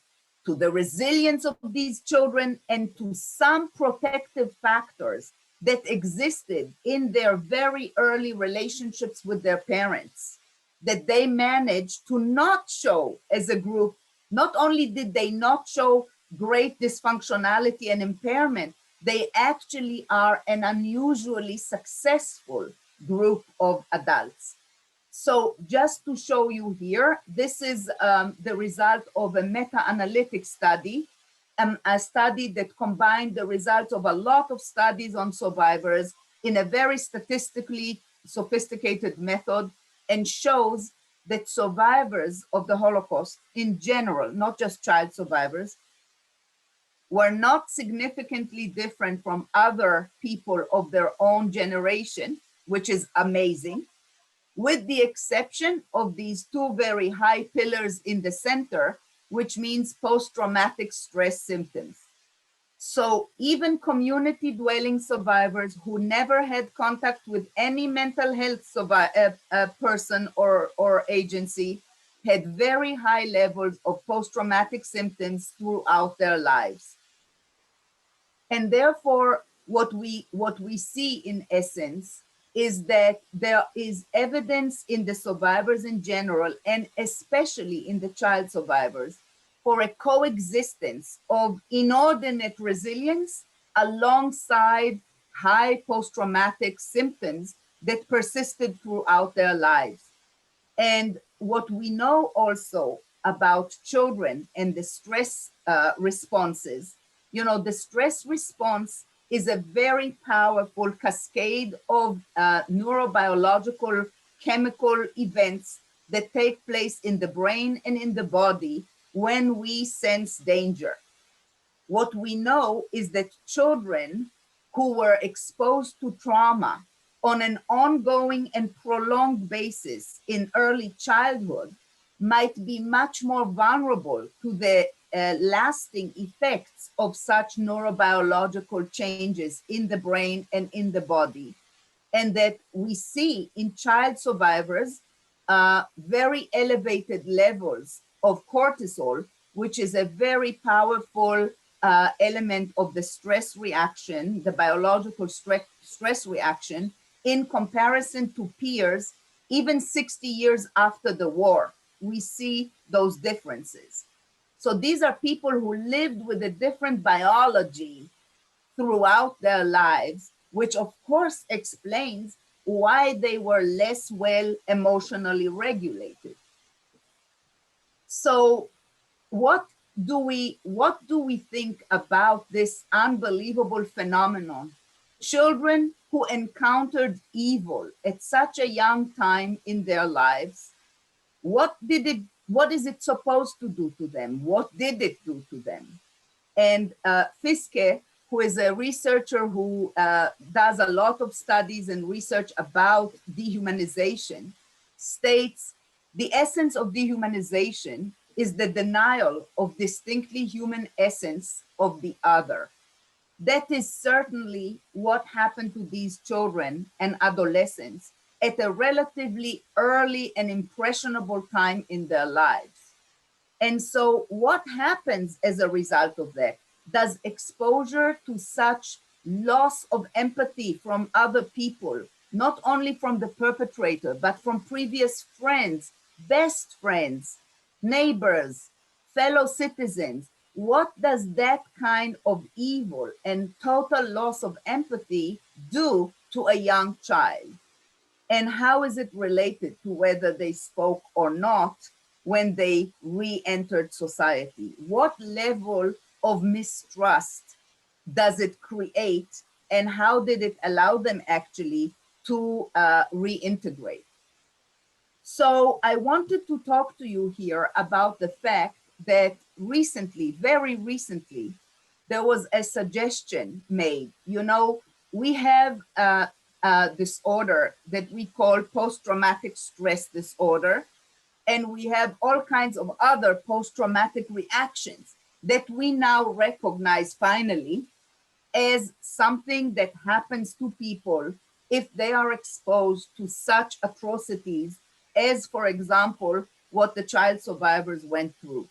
to the resilience of these children, and to some protective factors that existed in their very early relationships with their parents, that they managed to not show as a group. Not only did they not show great dysfunctionality and impairment, they actually are an unusually successful group of adults. So just to show you here, this is the result of a meta-analytic study a study that combined the results of a lot of studies on survivors in a very statistically sophisticated method, and shows that survivors of the Holocaust in general, not just child survivors, were not significantly different from other people of their own generation, which is amazing, with the exception of these two very high pillars in the center, which means post-traumatic stress symptoms. So even community dwelling survivors who never had contact with any mental health person or agency had very high levels of post-traumatic symptoms throughout their lives. And therefore, what we see in essence is that there is evidence in the survivors in general, and especially in the child survivors, for a coexistence of inordinate resilience alongside high post-traumatic symptoms that persisted throughout their lives. And what we know also about children and the stress responses, you know, the stress response is a very powerful cascade of neurobiological chemical events that take place in the brain and in the body when we sense danger. What we know is that children who were exposed to trauma on an ongoing and prolonged basis in early childhood might be much more vulnerable to the lasting effects of such neurobiological changes in the brain and in the body. And that we see in child survivors very elevated levels of cortisol, which is a very powerful element of the stress reaction, the biological stress reaction, in comparison to peers, even 60 years after the war. We see those differences. So these are people who lived with a different biology throughout their lives, which of course explains why they were less well emotionally regulated. So what do we think about this unbelievable phenomenon? Children who encountered evil at such a young time in their lives, what is it supposed to do to them? What did it do to them? And Fiske, who is a researcher who does a lot of studies and research about dehumanization, states the essence of dehumanization is the denial of distinctly human essence of the other. That is certainly what happened to these children and adolescents at a relatively early and impressionable time in their lives. And so what happens as a result of that? Does exposure to such loss of empathy from other people, not only from the perpetrator, but from previous friends, best friends, neighbors, fellow citizens, what does that kind of evil and total loss of empathy do to a young child? And how is it related to whether they spoke or not when they re-entered society? What level of mistrust does it create, and how did it allow them actually to reintegrate? So I wanted to talk to you here about the fact that recently, very recently, there was a suggestion made. You know, we have a disorder that we call post-traumatic stress disorder, and we have all kinds of other post-traumatic reactions that we now recognize finally as something that happens to people if they are exposed to such atrocities as, for example, what the child survivors went through.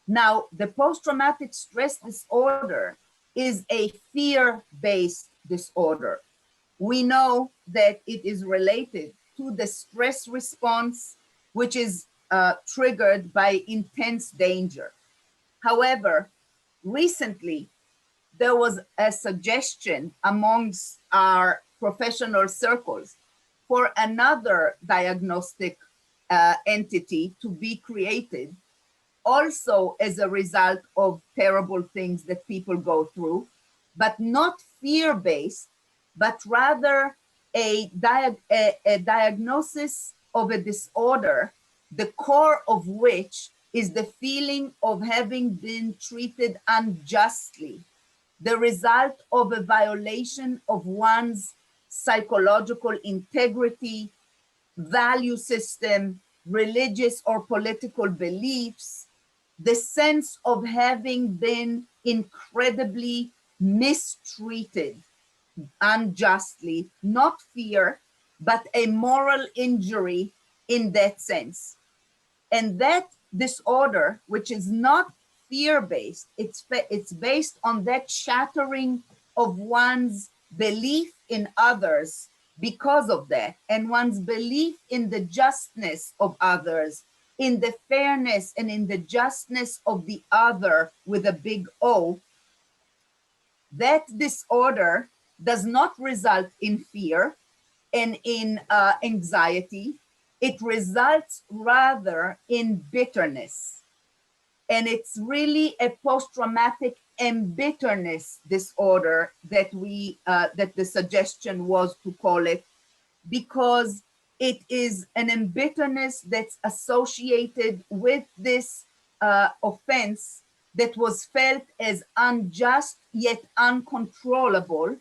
Now, the post-traumatic stress disorder is a fear-based disorder. We know that it is related to the stress response, which is triggered by intense danger. However, recently, there was a suggestion amongst our professional circles for another diagnostic entity to be created also as a result of terrible things that people go through, but not fear-based, but rather a diagnosis of a disorder, the core of which is the feeling of having been treated unjustly, the result of a violation of one's psychological integrity, value system, religious or political beliefs, the sense of having been incredibly mistreated unjustly, not fear, but a moral injury in that sense. And that disorder, which is not fear-based, it's based on that shattering of one's belief in others because of that, and one's belief in the justness of others, in the fairness and in the justness of the other with a big O. That disorder does not result in fear and in anxiety. It results rather in bitterness. And it's really a post-traumatic embitterness disorder that that the suggestion was to call it, because it is an embitterness that's associated with this offense that was felt as unjust yet uncontrollable.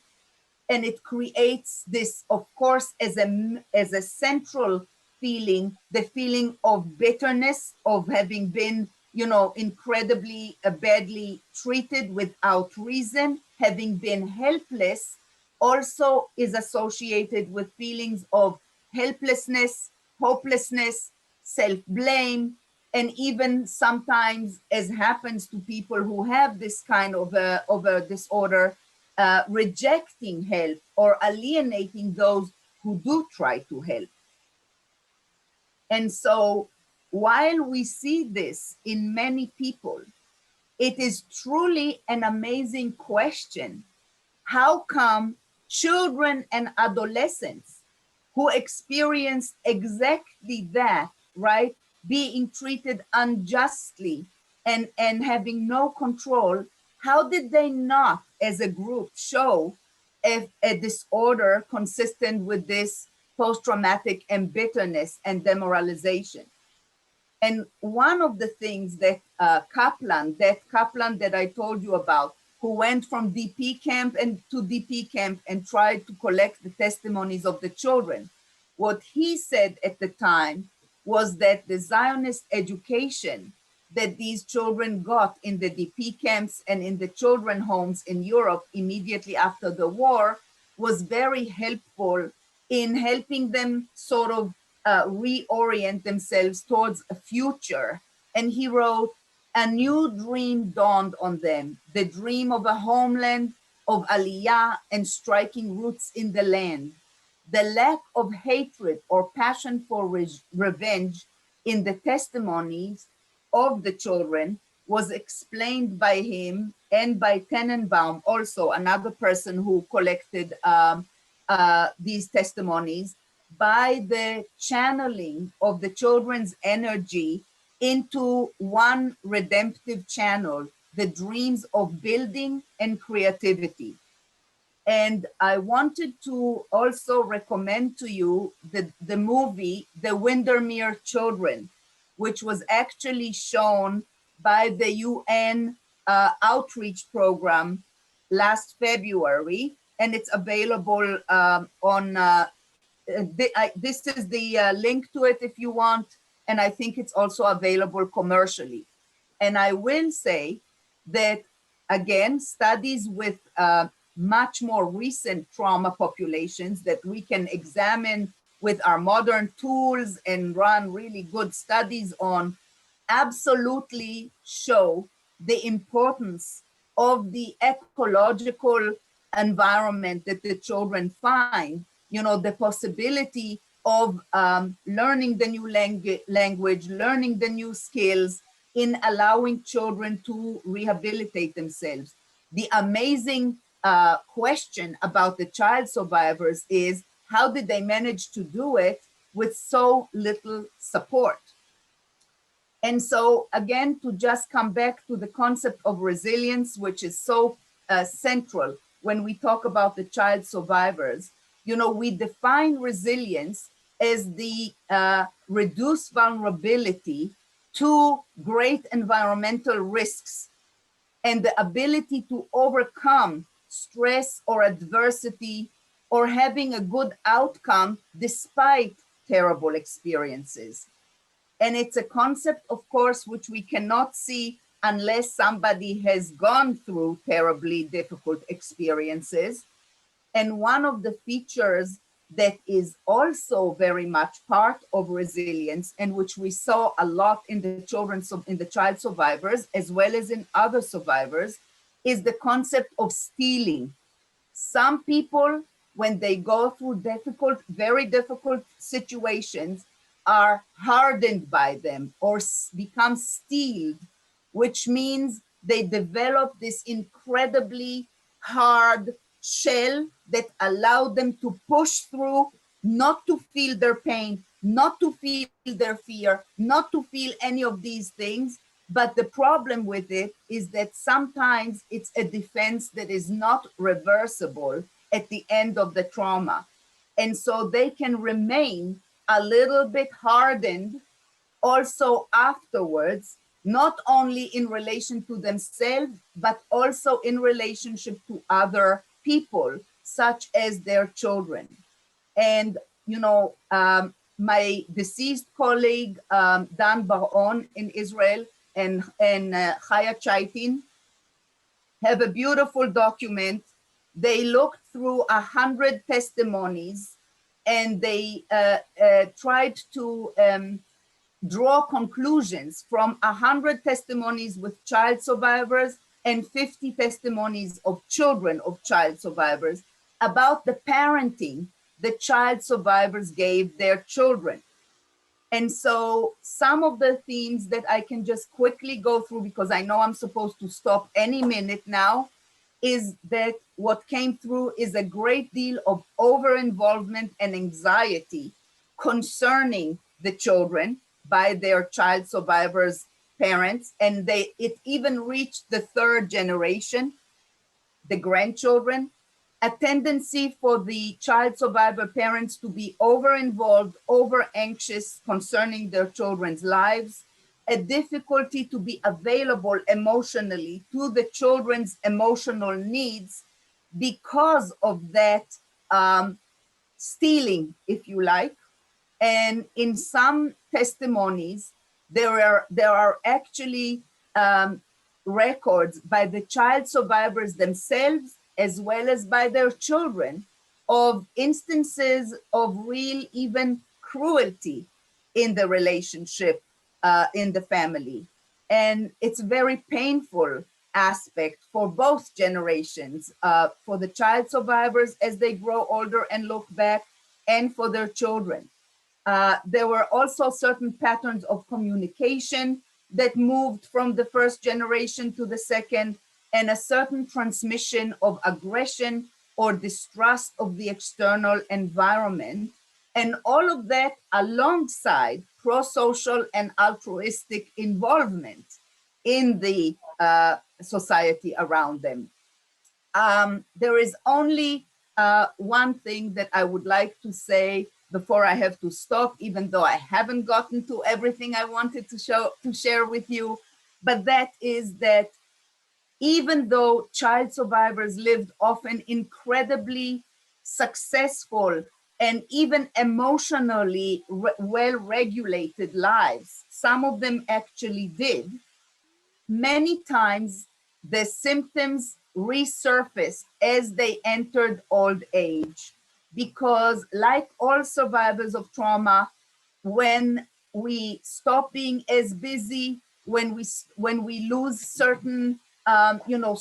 And it creates this, of course, as a central feeling, the feeling of bitterness of having been, incredibly badly treated without reason, having been helpless, also is associated with feelings of helplessness, hopelessness, self-blame, and even sometimes, as happens to people who have this kind of a disorder, rejecting help or alienating those who do try to help. And so while we see this in many people, it is truly an amazing question. How come children and adolescents who experience exactly that, right, being treated unjustly and having no control, how did they not, as a group, show a disorder consistent with this post-traumatic embitterness and demoralization? And one of the things that Kaplan that I told you about, who went from DP camp to DP camp and tried to collect the testimonies of the children, what he said at the time was that the Zionist education that these children got in the DP camps and in the children homes in Europe immediately after the war was very helpful in helping them sort of reorient themselves towards a future. And he wrote, "A new dream dawned on them, the dream of a homeland, of aliyah and striking roots in the land. The lack of hatred or passion for revenge in the testimonies of the children was explained by him and by Tenenbaum, also another person who collected these testimonies, by the channeling of the children's energy into one redemptive channel, the dreams of building and creativity." And I wanted to also recommend to you the movie, The Windermere Children, which was actually shown by the UN outreach program last February. And it's available on, this is the link to it if you want. And I think it's also available commercially. And I will say that, again, studies with much more recent trauma populations that we can examine with our modern tools and run really good studies on, absolutely show the importance of the ecological environment that the children find, the possibility of learning the new language, learning the new skills, in allowing children to rehabilitate themselves. The amazing question about the child survivors is, how did they manage to do it with so little support? And so again, to just come back to the concept of resilience, which is so central when we talk about the child survivors, you know, we define resilience as the reduced vulnerability to great environmental risks and the ability to overcome stress or adversity or having a good outcome despite terrible experiences. And it's a concept, of course, which we cannot see unless somebody has gone through terribly difficult experiences. And one of the features that is also very much part of resilience, and which we saw a lot in the child survivors, as well as in other survivors, is the concept of stealing. Some people, when they go through very difficult situations, are hardened by them or become steeled, which means they develop this incredibly hard shell that allow them to push through, not to feel their pain, not to feel their fear, not to feel any of these things. But the problem with it is that sometimes it's a defense that is not reversible at the end of the trauma. And so they can remain a little bit hardened also afterwards, not only in relation to themselves, but also in relationship to other people, such as their children. And, you know, my deceased colleague, Dan Bar-On in Israel, and Chaya Chaitin have a beautiful document. They looked through 100 testimonies and they tried to draw conclusions from 100 testimonies with child survivors and 50 testimonies of children of child survivors about the parenting the child survivors gave their children. And so some of the themes that I can just quickly go through, because I know I'm supposed to stop any minute now, is that what came through is a great deal of over-involvement and anxiety concerning the children by their child survivors' parents. And it even reached the third generation, the grandchildren. A tendency for the child survivor parents to be over-involved, over-anxious concerning their children's lives, a difficulty to be available emotionally to the children's emotional needs because of that stealing, if you like. And in some testimonies, there are actually records by the child survivors themselves, as well as by their children, of instances of real, even cruelty in the relationship, in the family. And it's a very painful aspect for both generations, for the child survivors as they grow older and look back, and for their children. There were also certain patterns of communication that moved from the first generation to the second, and a certain transmission of aggression or distrust of the external environment. And all of that alongside pro-social and altruistic involvement in the society around them. There is only one thing that I would like to say before I have to stop, even though I haven't gotten to everything I wanted to share with you, but that is that even though child survivors lived often incredibly successful and even emotionally well-regulated lives, some of them actually did, many times the symptoms resurfaced as they entered old age. Because like all survivors of trauma, when we stop being as busy, when we lose certain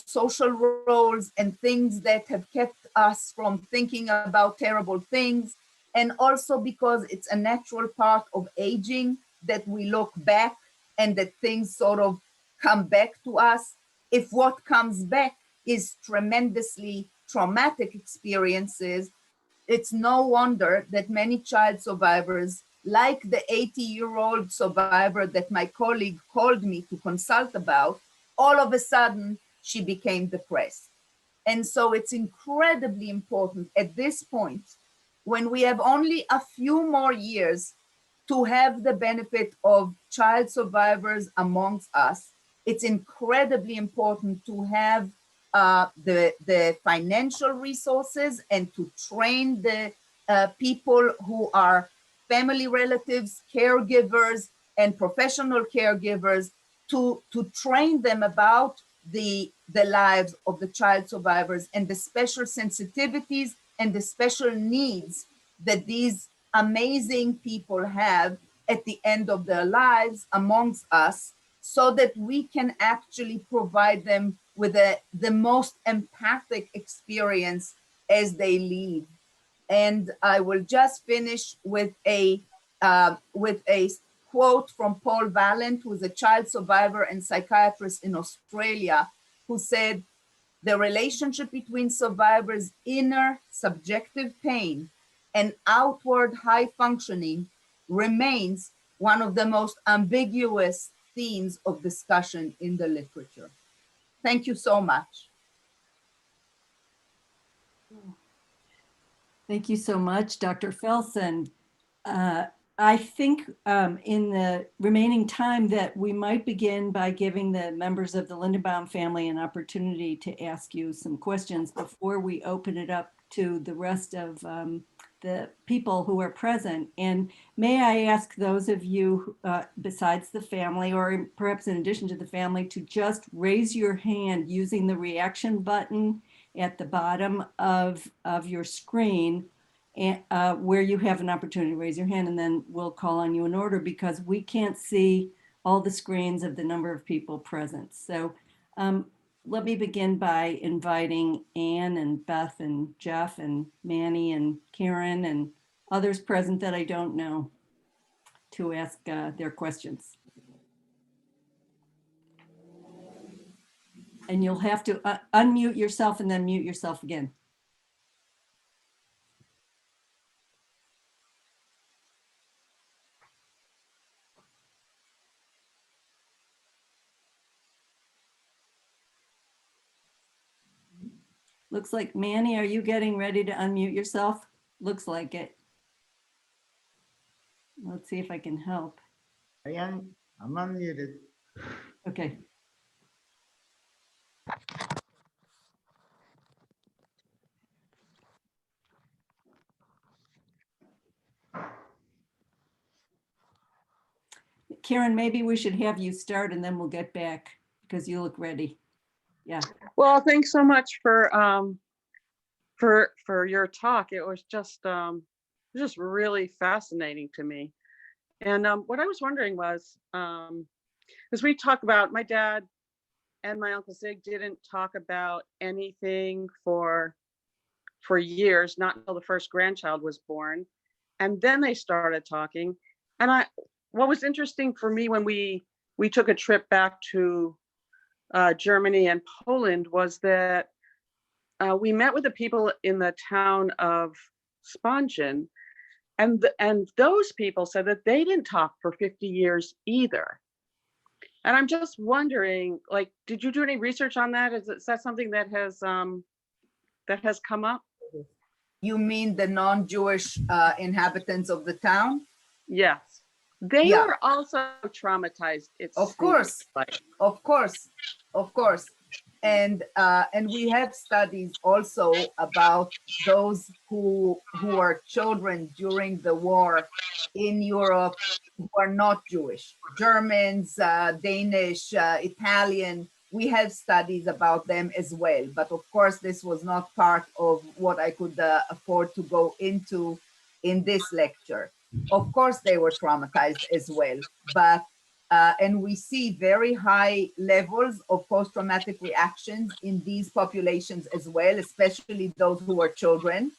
social roles and things that have kept us from thinking about terrible things, and also because it's a natural part of aging that we look back and that things sort of come back to us. If what comes back is tremendously traumatic experiences, it's no wonder that many child survivors like the 80-year-old survivor that my colleague called me to consult about, all of a sudden she became depressed. And so it's incredibly important at this point, when we have only a few more years to have the benefit of child survivors amongst us. It's incredibly important to have the financial resources and to train the people who are family relatives, caregivers, and professional caregivers to train them about the lives of the child survivors and the special sensitivities and the special needs that these amazing people have at the end of their lives amongst us, so that we can actually provide them with the most empathic experience as they leave. And I will just finish with a quote from Paul Valent, who is a child survivor and psychiatrist in Australia, who said, "The relationship between survivors' inner subjective pain and outward high functioning remains one of the most ambiguous themes of discussion in the literature." Thank you so much. Thank you so much, Dr. Felsen. I think in the remaining time that we might begin by giving the members of the Lindenbaum family an opportunity to ask you some questions before we open it up to the rest of the people who are present. And may I ask those of you besides the family, or perhaps in addition to the family, to just raise your hand using the reaction button at the bottom of your screen, and where you have an opportunity to raise your hand, and then we'll call on you in order, because we can't see all the screens of the number of people present. So let me begin by inviting Anne and Beth and Jeff and Manny and Karen and others present that I don't know to ask their questions. And you'll have to unmute yourself and then mute yourself again. Looks like, Manny, are you getting ready to unmute yourself? Looks like it. Let's see if I can help. I'm unmuted. Okay. Karen, maybe we should have you start and then we'll get back because you look ready. Yeah. Well, thanks so much for your talk. It was just really fascinating to me. And what I was wondering was, as we talk about, my dad and my Uncle Zig didn't talk about anything for years, not until the first grandchild was born. And then they started talking. And what was interesting for me when we took a trip back to Germany and Poland was that we met with the people in the town of Spongen, and those people said that they didn't talk for 50 years either. And I'm just wondering, like, did you do any research on that? Is that something that has come up? You mean the non-Jewish inhabitants of the town? Yes. They Yeah. were also traumatized. Of course, of course, of course. And we have studies also about those who are children during the war in Europe who are not Jewish. Germans, Danish, Italian. We have studies about them as well. But of course, this was not part of what I could afford to go into in this lecture. Of course, they were traumatized as well. But and we see very high levels of post-traumatic reactions in these populations as well, especially those who are children.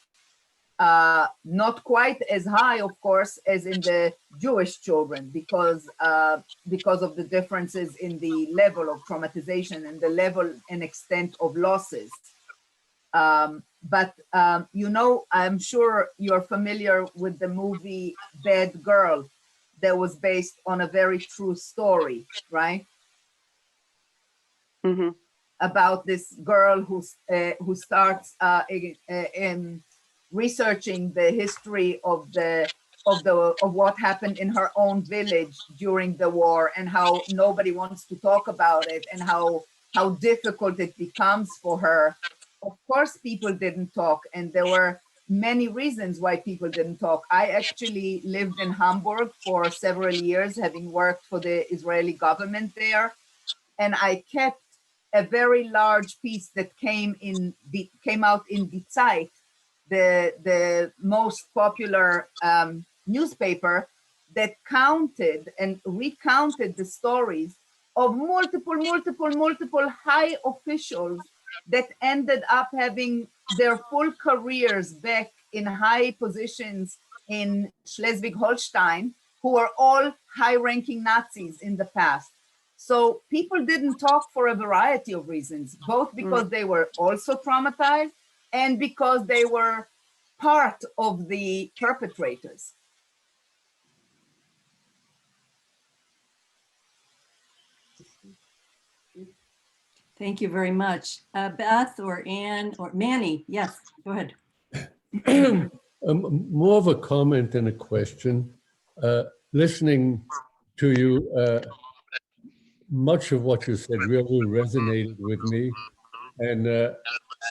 Not quite as high, of course, as in the Jewish children, because of the differences in the level of traumatization and the level and extent of losses. But you know, I'm sure you're familiar with the movie Bad Girl that was based on a very true story, right? Hmm. About this girl who starts in researching the history of what happened in her own village during the war, and how nobody wants to talk about it, and how difficult it becomes for her. Of course, people didn't talk, and there were many reasons why people didn't talk. I actually lived in Hamburg for several years, having worked for the Israeli government there, and I kept a very large piece that came out in Die Zeit, the most popular newspaper, that counted and recounted the stories of multiple high officials that ended up having their full careers back in high positions in Schleswig-Holstein, who were all high-ranking Nazis in the past. So people didn't talk for a variety of reasons, both because they were also traumatized and because they were part of the perpetrators. Thank you very much. Beth or Anne or Manny, yes, go ahead. More of a comment than a question. Listening to you, much of what you said really resonated with me. And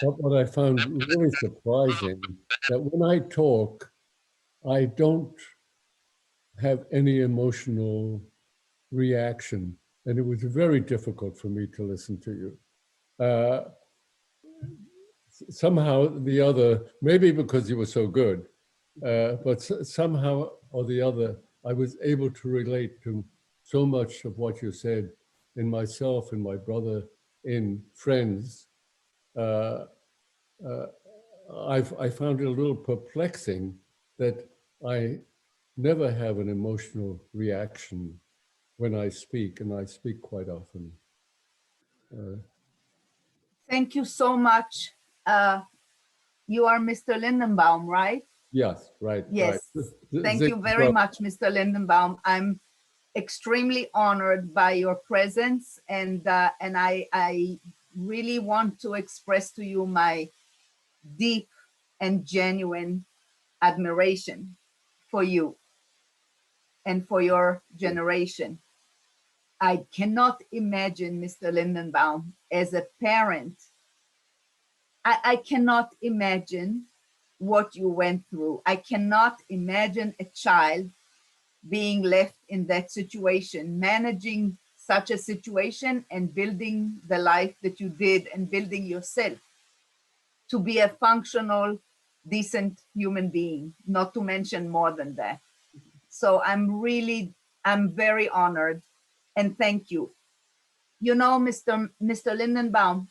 what I found really surprising, that when I talk, I don't have any emotional reaction. And it was very difficult for me to listen to you. Somehow the other, maybe because you were so good, but somehow or the other, I was able to relate to so much of what you said in myself and my brother, in friends. I found it a little perplexing that I never have an emotional reaction when I speak, and I speak quite often. Thank you so much. You are Mr. Lindenbaum, right? Yes, right. Yes. Right. Thank you very much, Mr. Lindenbaum. I'm extremely honored by your presence, and I really want to express to you my deep and genuine admiration for you and for your generation. I cannot imagine, Mr. Lindenbaum, as a parent, I cannot imagine what you went through. I cannot imagine a child being left in that situation, managing such a situation and building the life that you did and building yourself to be a functional, decent human being, not to mention more than that. So I'm very honored, and thank you. You know, Mr. Lindenbaum,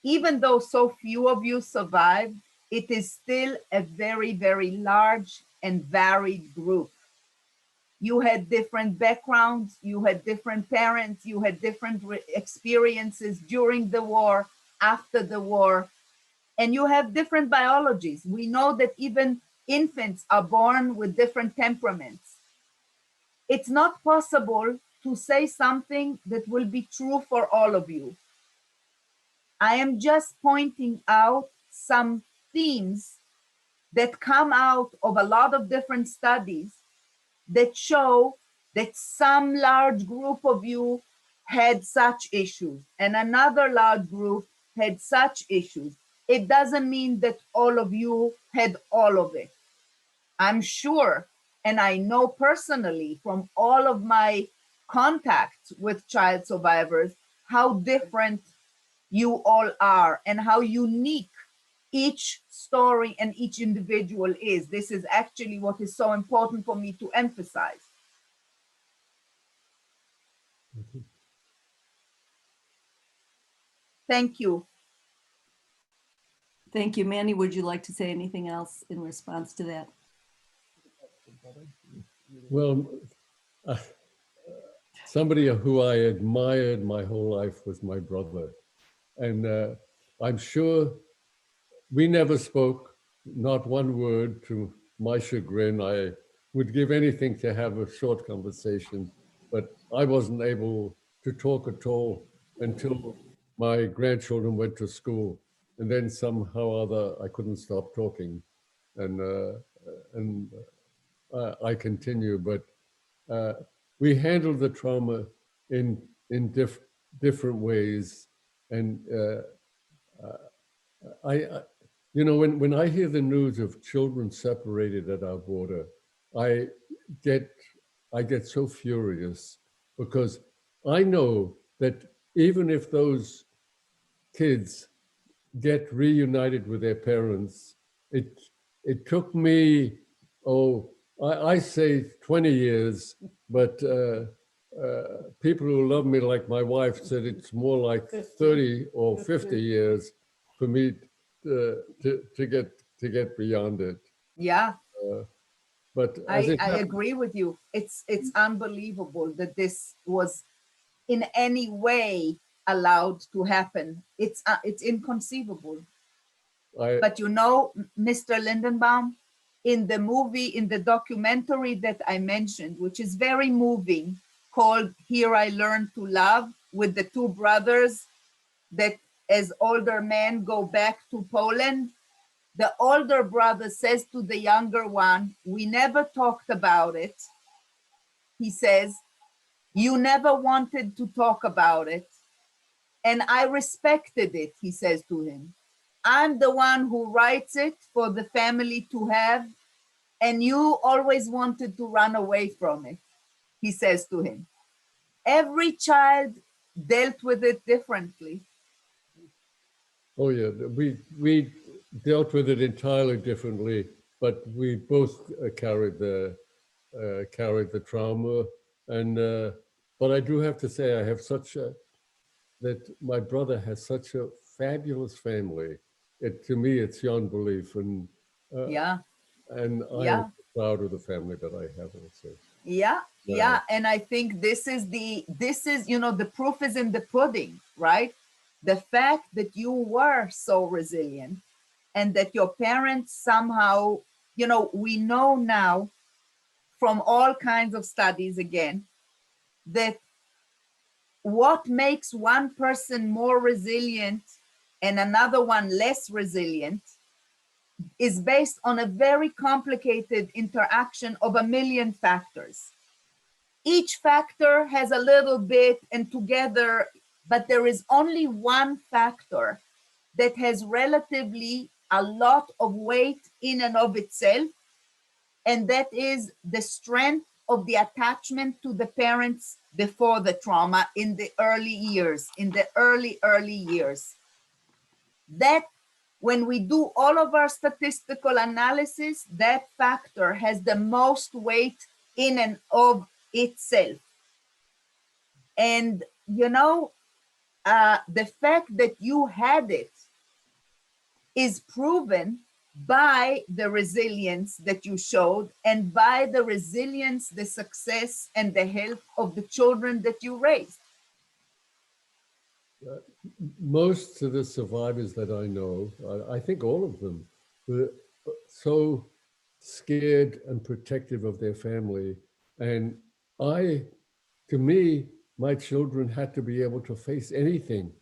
even though so few of you survived, it is still a very, very large and varied group. You had different backgrounds, you had different parents, you had different experiences during the war, after the war, and you have different biologies. We know that even infants are born with different temperaments. It's not possible to say something that will be true for all of you. I am just pointing out some themes that come out of a lot of different studies that show that some large group of you had such issues and another large group had such issues. It doesn't mean that all of you had all of it. I'm sure, and I know personally from all of my contacts with child survivors, how different you all are and how unique each story and each individual is. This is actually what is so important for me to emphasize. Thank you. Thank you. Manny, would you like to say anything else in response to that? Well, somebody who I admired my whole life was my brother. And I'm sure we never spoke, not one word, to my chagrin. I would give anything to have a short conversation, but I wasn't able to talk at all until my grandchildren went to school. And then somehow or other, I couldn't stop talking. And I continue, but we handled the trauma in different ways. And I you know, when I hear the news of children separated at our border, I get so furious, because I know that even if those kids get reunited with their parents, it took me, I say 20 years, but people who love me like my wife said it's more like 30 or 50 years for me to get beyond it. Yeah, But as I it happened, agree with you. It's unbelievable that this was in any way allowed to happen. It's inconceivable. But you know, Mr. Lindenbaum, in the movie, in the documentary that I mentioned, which is very moving, called Here I Learned to Love, with the two brothers that as older men go back to Poland, the older brother says to the younger one, we never talked about it. He says, you never wanted to talk about it. And I respected it, he says to him. I'm the one who writes it for the family to have, and you always wanted to run away from it, he says to him. Every child dealt with it differently. oh yeah, we dealt with it entirely differently, but we both carried the trauma. And but I do have to say, I have that my brother has such a fabulous family. To me, it's beyond belief, and Yeah, and I yeah. am proud of the family that I have also. Yeah, yeah. And I think this is, you know, the proof is in the pudding, right? The fact that you were so resilient and that your parents somehow, you know, we know now from all kinds of studies again, that what makes one person more resilient and another one less resilient is based on a very complicated interaction of a million factors. Each factor has a little bit and together, but there is only one factor that has relatively a lot of weight in and of itself, and that is the strength of the attachment to the parents before the trauma in the early years, in the early years. That, when we do all of our statistical analysis, that factor has the most weight in and of itself. And, you know, the fact that you had it is proven by the resilience that you showed and by the resilience, the success, and the health of the children that you raised. Most of the survivors that I know, I think all of them, were so scared and protective of their family. And to me, my children had to be able to face anything.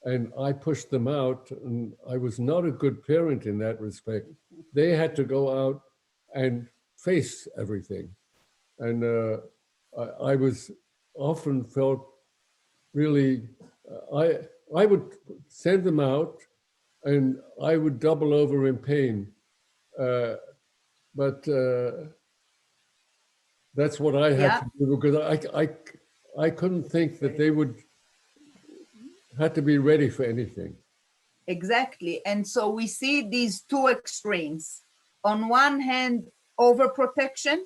And I pushed them out, and I was not a good parent in that respect. They had to go out and face everything. And I was often felt really, I would send them out and I would double over in pain. But that's what I had to do, because I couldn't think that they would have to be ready for anything. Exactly. And so we see these two extremes. On one hand, overprotection,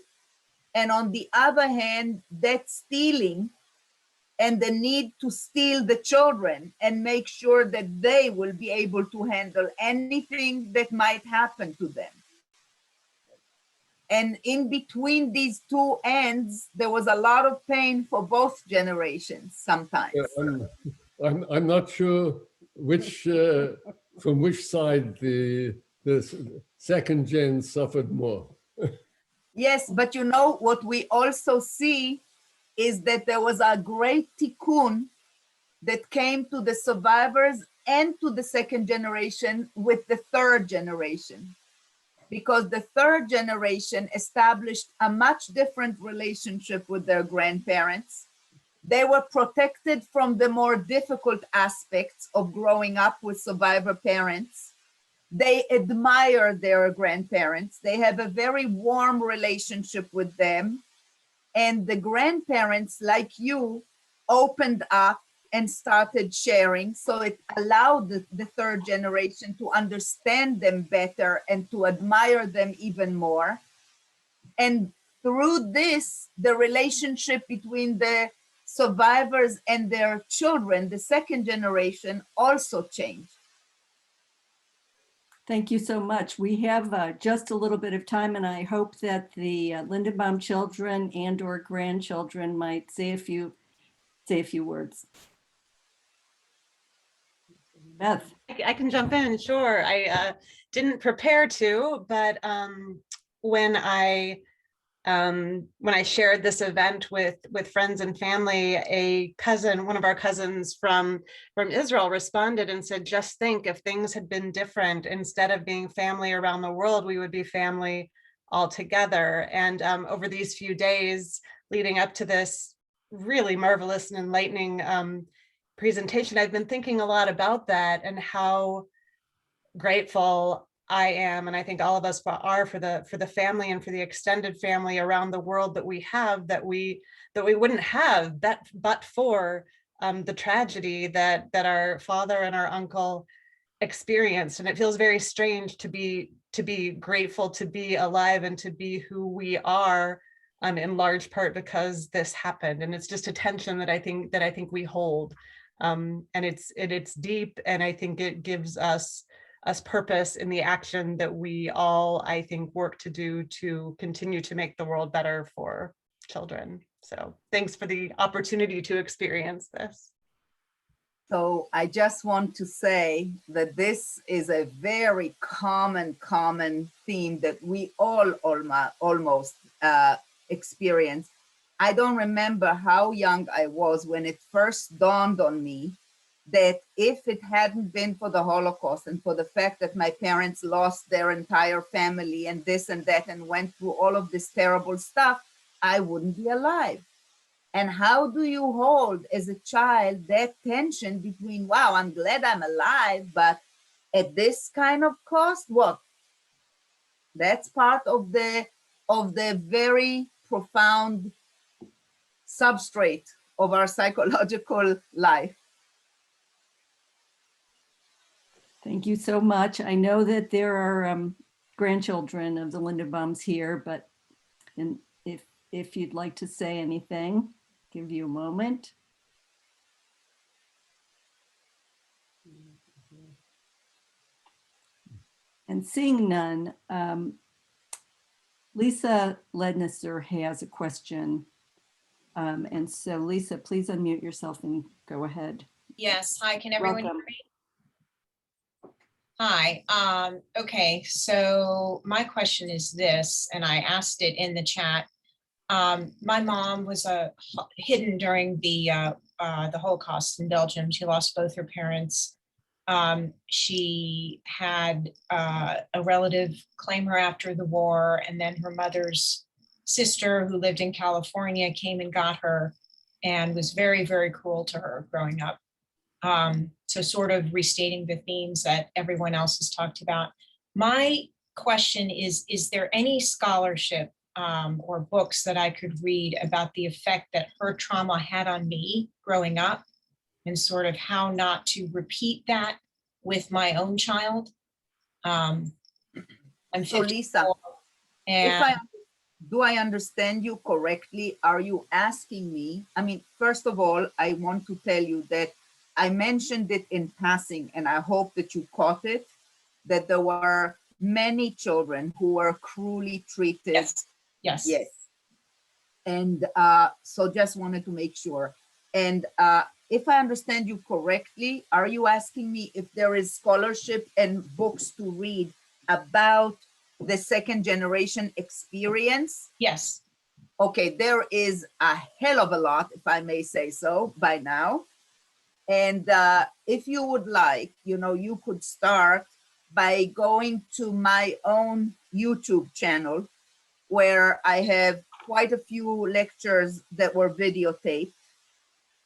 and on the other hand, that stealing and the need to steal the children and make sure that they will be able to handle anything that might happen to them. And in between these two ends, there was a lot of pain for both generations sometimes. I'm not sure which from which side the second gen suffered more. Yes, but you know what we also see is that there was a great tikkun that came to the survivors and to the second generation with the third generation, because the third generation established a much different relationship with their grandparents. They were protected from the more difficult aspects of growing up with survivor parents. They admire their grandparents. They have a very warm relationship with them. And the grandparents, like you, opened up and started sharing. So it allowed the third generation to understand them better and to admire them even more. And through this, the relationship between the survivors and their children, the second generation, also changed. Thank you so much. We have just a little bit of time, and I hope that the Lindenbaum children and or grandchildren might say a few words. Beth. I can jump in, sure. I didn't prepare to, but when I shared this event with friends and family, a cousin, one of our cousins from Israel, responded and said, just think, if things had been different, instead of being family around the world, we would be family all together. And over these few days leading up to this really marvelous and enlightening presentation, I've been thinking a lot about that and how grateful I am, and I think all of us are, for the family and for the extended family around the world that we have, that we wouldn't have but for the tragedy that our father and our uncle experienced. And it feels very strange to be grateful to be alive and to be who we are, in large part because this happened. And it's just a tension that I think we hold, and it's deep, and I think it gives us purpose in the action that we all, I think, work to do to continue to make the world better for children. So thanks for the opportunity to experience this. So I just want to say that this is a very common theme that we all almost experience. I don't remember how young I was when it first dawned on me that if it hadn't been for the Holocaust and for the fact that my parents lost their entire family and this and that and went through all of this terrible stuff, I wouldn't be alive. And how do you hold as a child that tension between, wow, I'm glad I'm alive, but at this kind of cost, what? That's part of the very profound substrate of our psychological life. Thank you so much. I know that there are grandchildren of the Lindenbaums here, but if you'd like to say anything, give you a moment. And seeing none, Lisa Lednesser has a question. And so Lisa, please unmute yourself and go ahead. Yes, hi, can everyone hear Welcome. me? Hi, okay, so my question is this, and I asked it in the chat. My mom was hidden during the Holocaust in Belgium. She lost both her parents. She had a relative claim her after the war, and then her mother's sister, who lived in California, came and got her and was very, very cruel to her growing up. So sort of restating the themes that everyone else has talked about. My question is there any scholarship or books that I could read about the effect that her trauma had on me growing up, and sort of how not to repeat that with my own child? I'm So Lisa, and do I understand you correctly? Are you asking me, I mean, first of all, I want to tell you that I mentioned it in passing, and I hope that you caught it, that there were many children who were cruelly treated. Yes. Yes. And so just wanted to make sure. And if I understand you correctly, are you asking me if there is scholarship and books to read about the second generation experience? Yes. Okay, there is a hell of a lot, if I may say so, by now. And if you would like, you could start by going to my own YouTube channel, where I have quite a few lectures that were videotaped.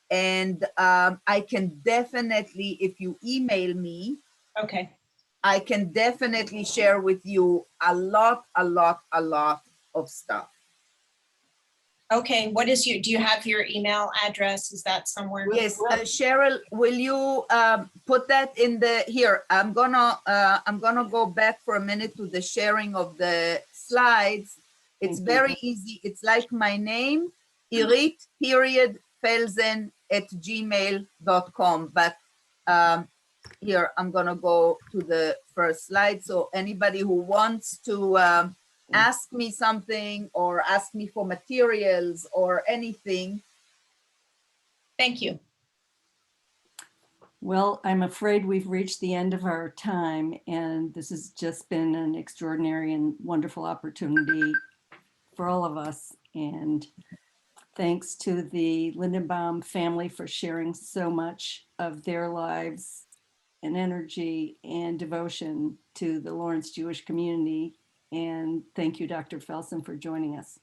And I can definitely, if you email me, Okay. I can definitely share with you a lot of stuff. Okay. What is do you have your email address? Is that somewhere? Yes, Cheryl, will you put that in the, here, I'm gonna go back for a minute to the sharing of the slides. It's Thank you. very easy. It's like my name, Irit, Felsen@gmail.com. But here, I'm gonna go to the first slide. So anybody who wants to ask me something or ask me for materials or anything. Thank you. Well, I'm afraid we've reached the end of our time, and this has just been an extraordinary and wonderful opportunity for all of us. And thanks to the Lindenbaum family for sharing so much of their lives and energy and devotion to the Lawrence Jewish community. And thank you, Dr. Felsen, for joining us.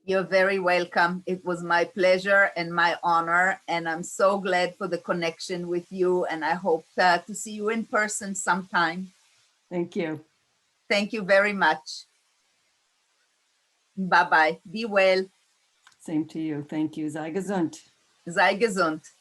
You're very welcome. It was my pleasure and my honor, and I'm so glad for the connection with you, and I hope to see you in person sometime. Thank you. Thank you very much. Bye-bye. Be well. Same to you. Thank you. Sei gesund. Sei gesund.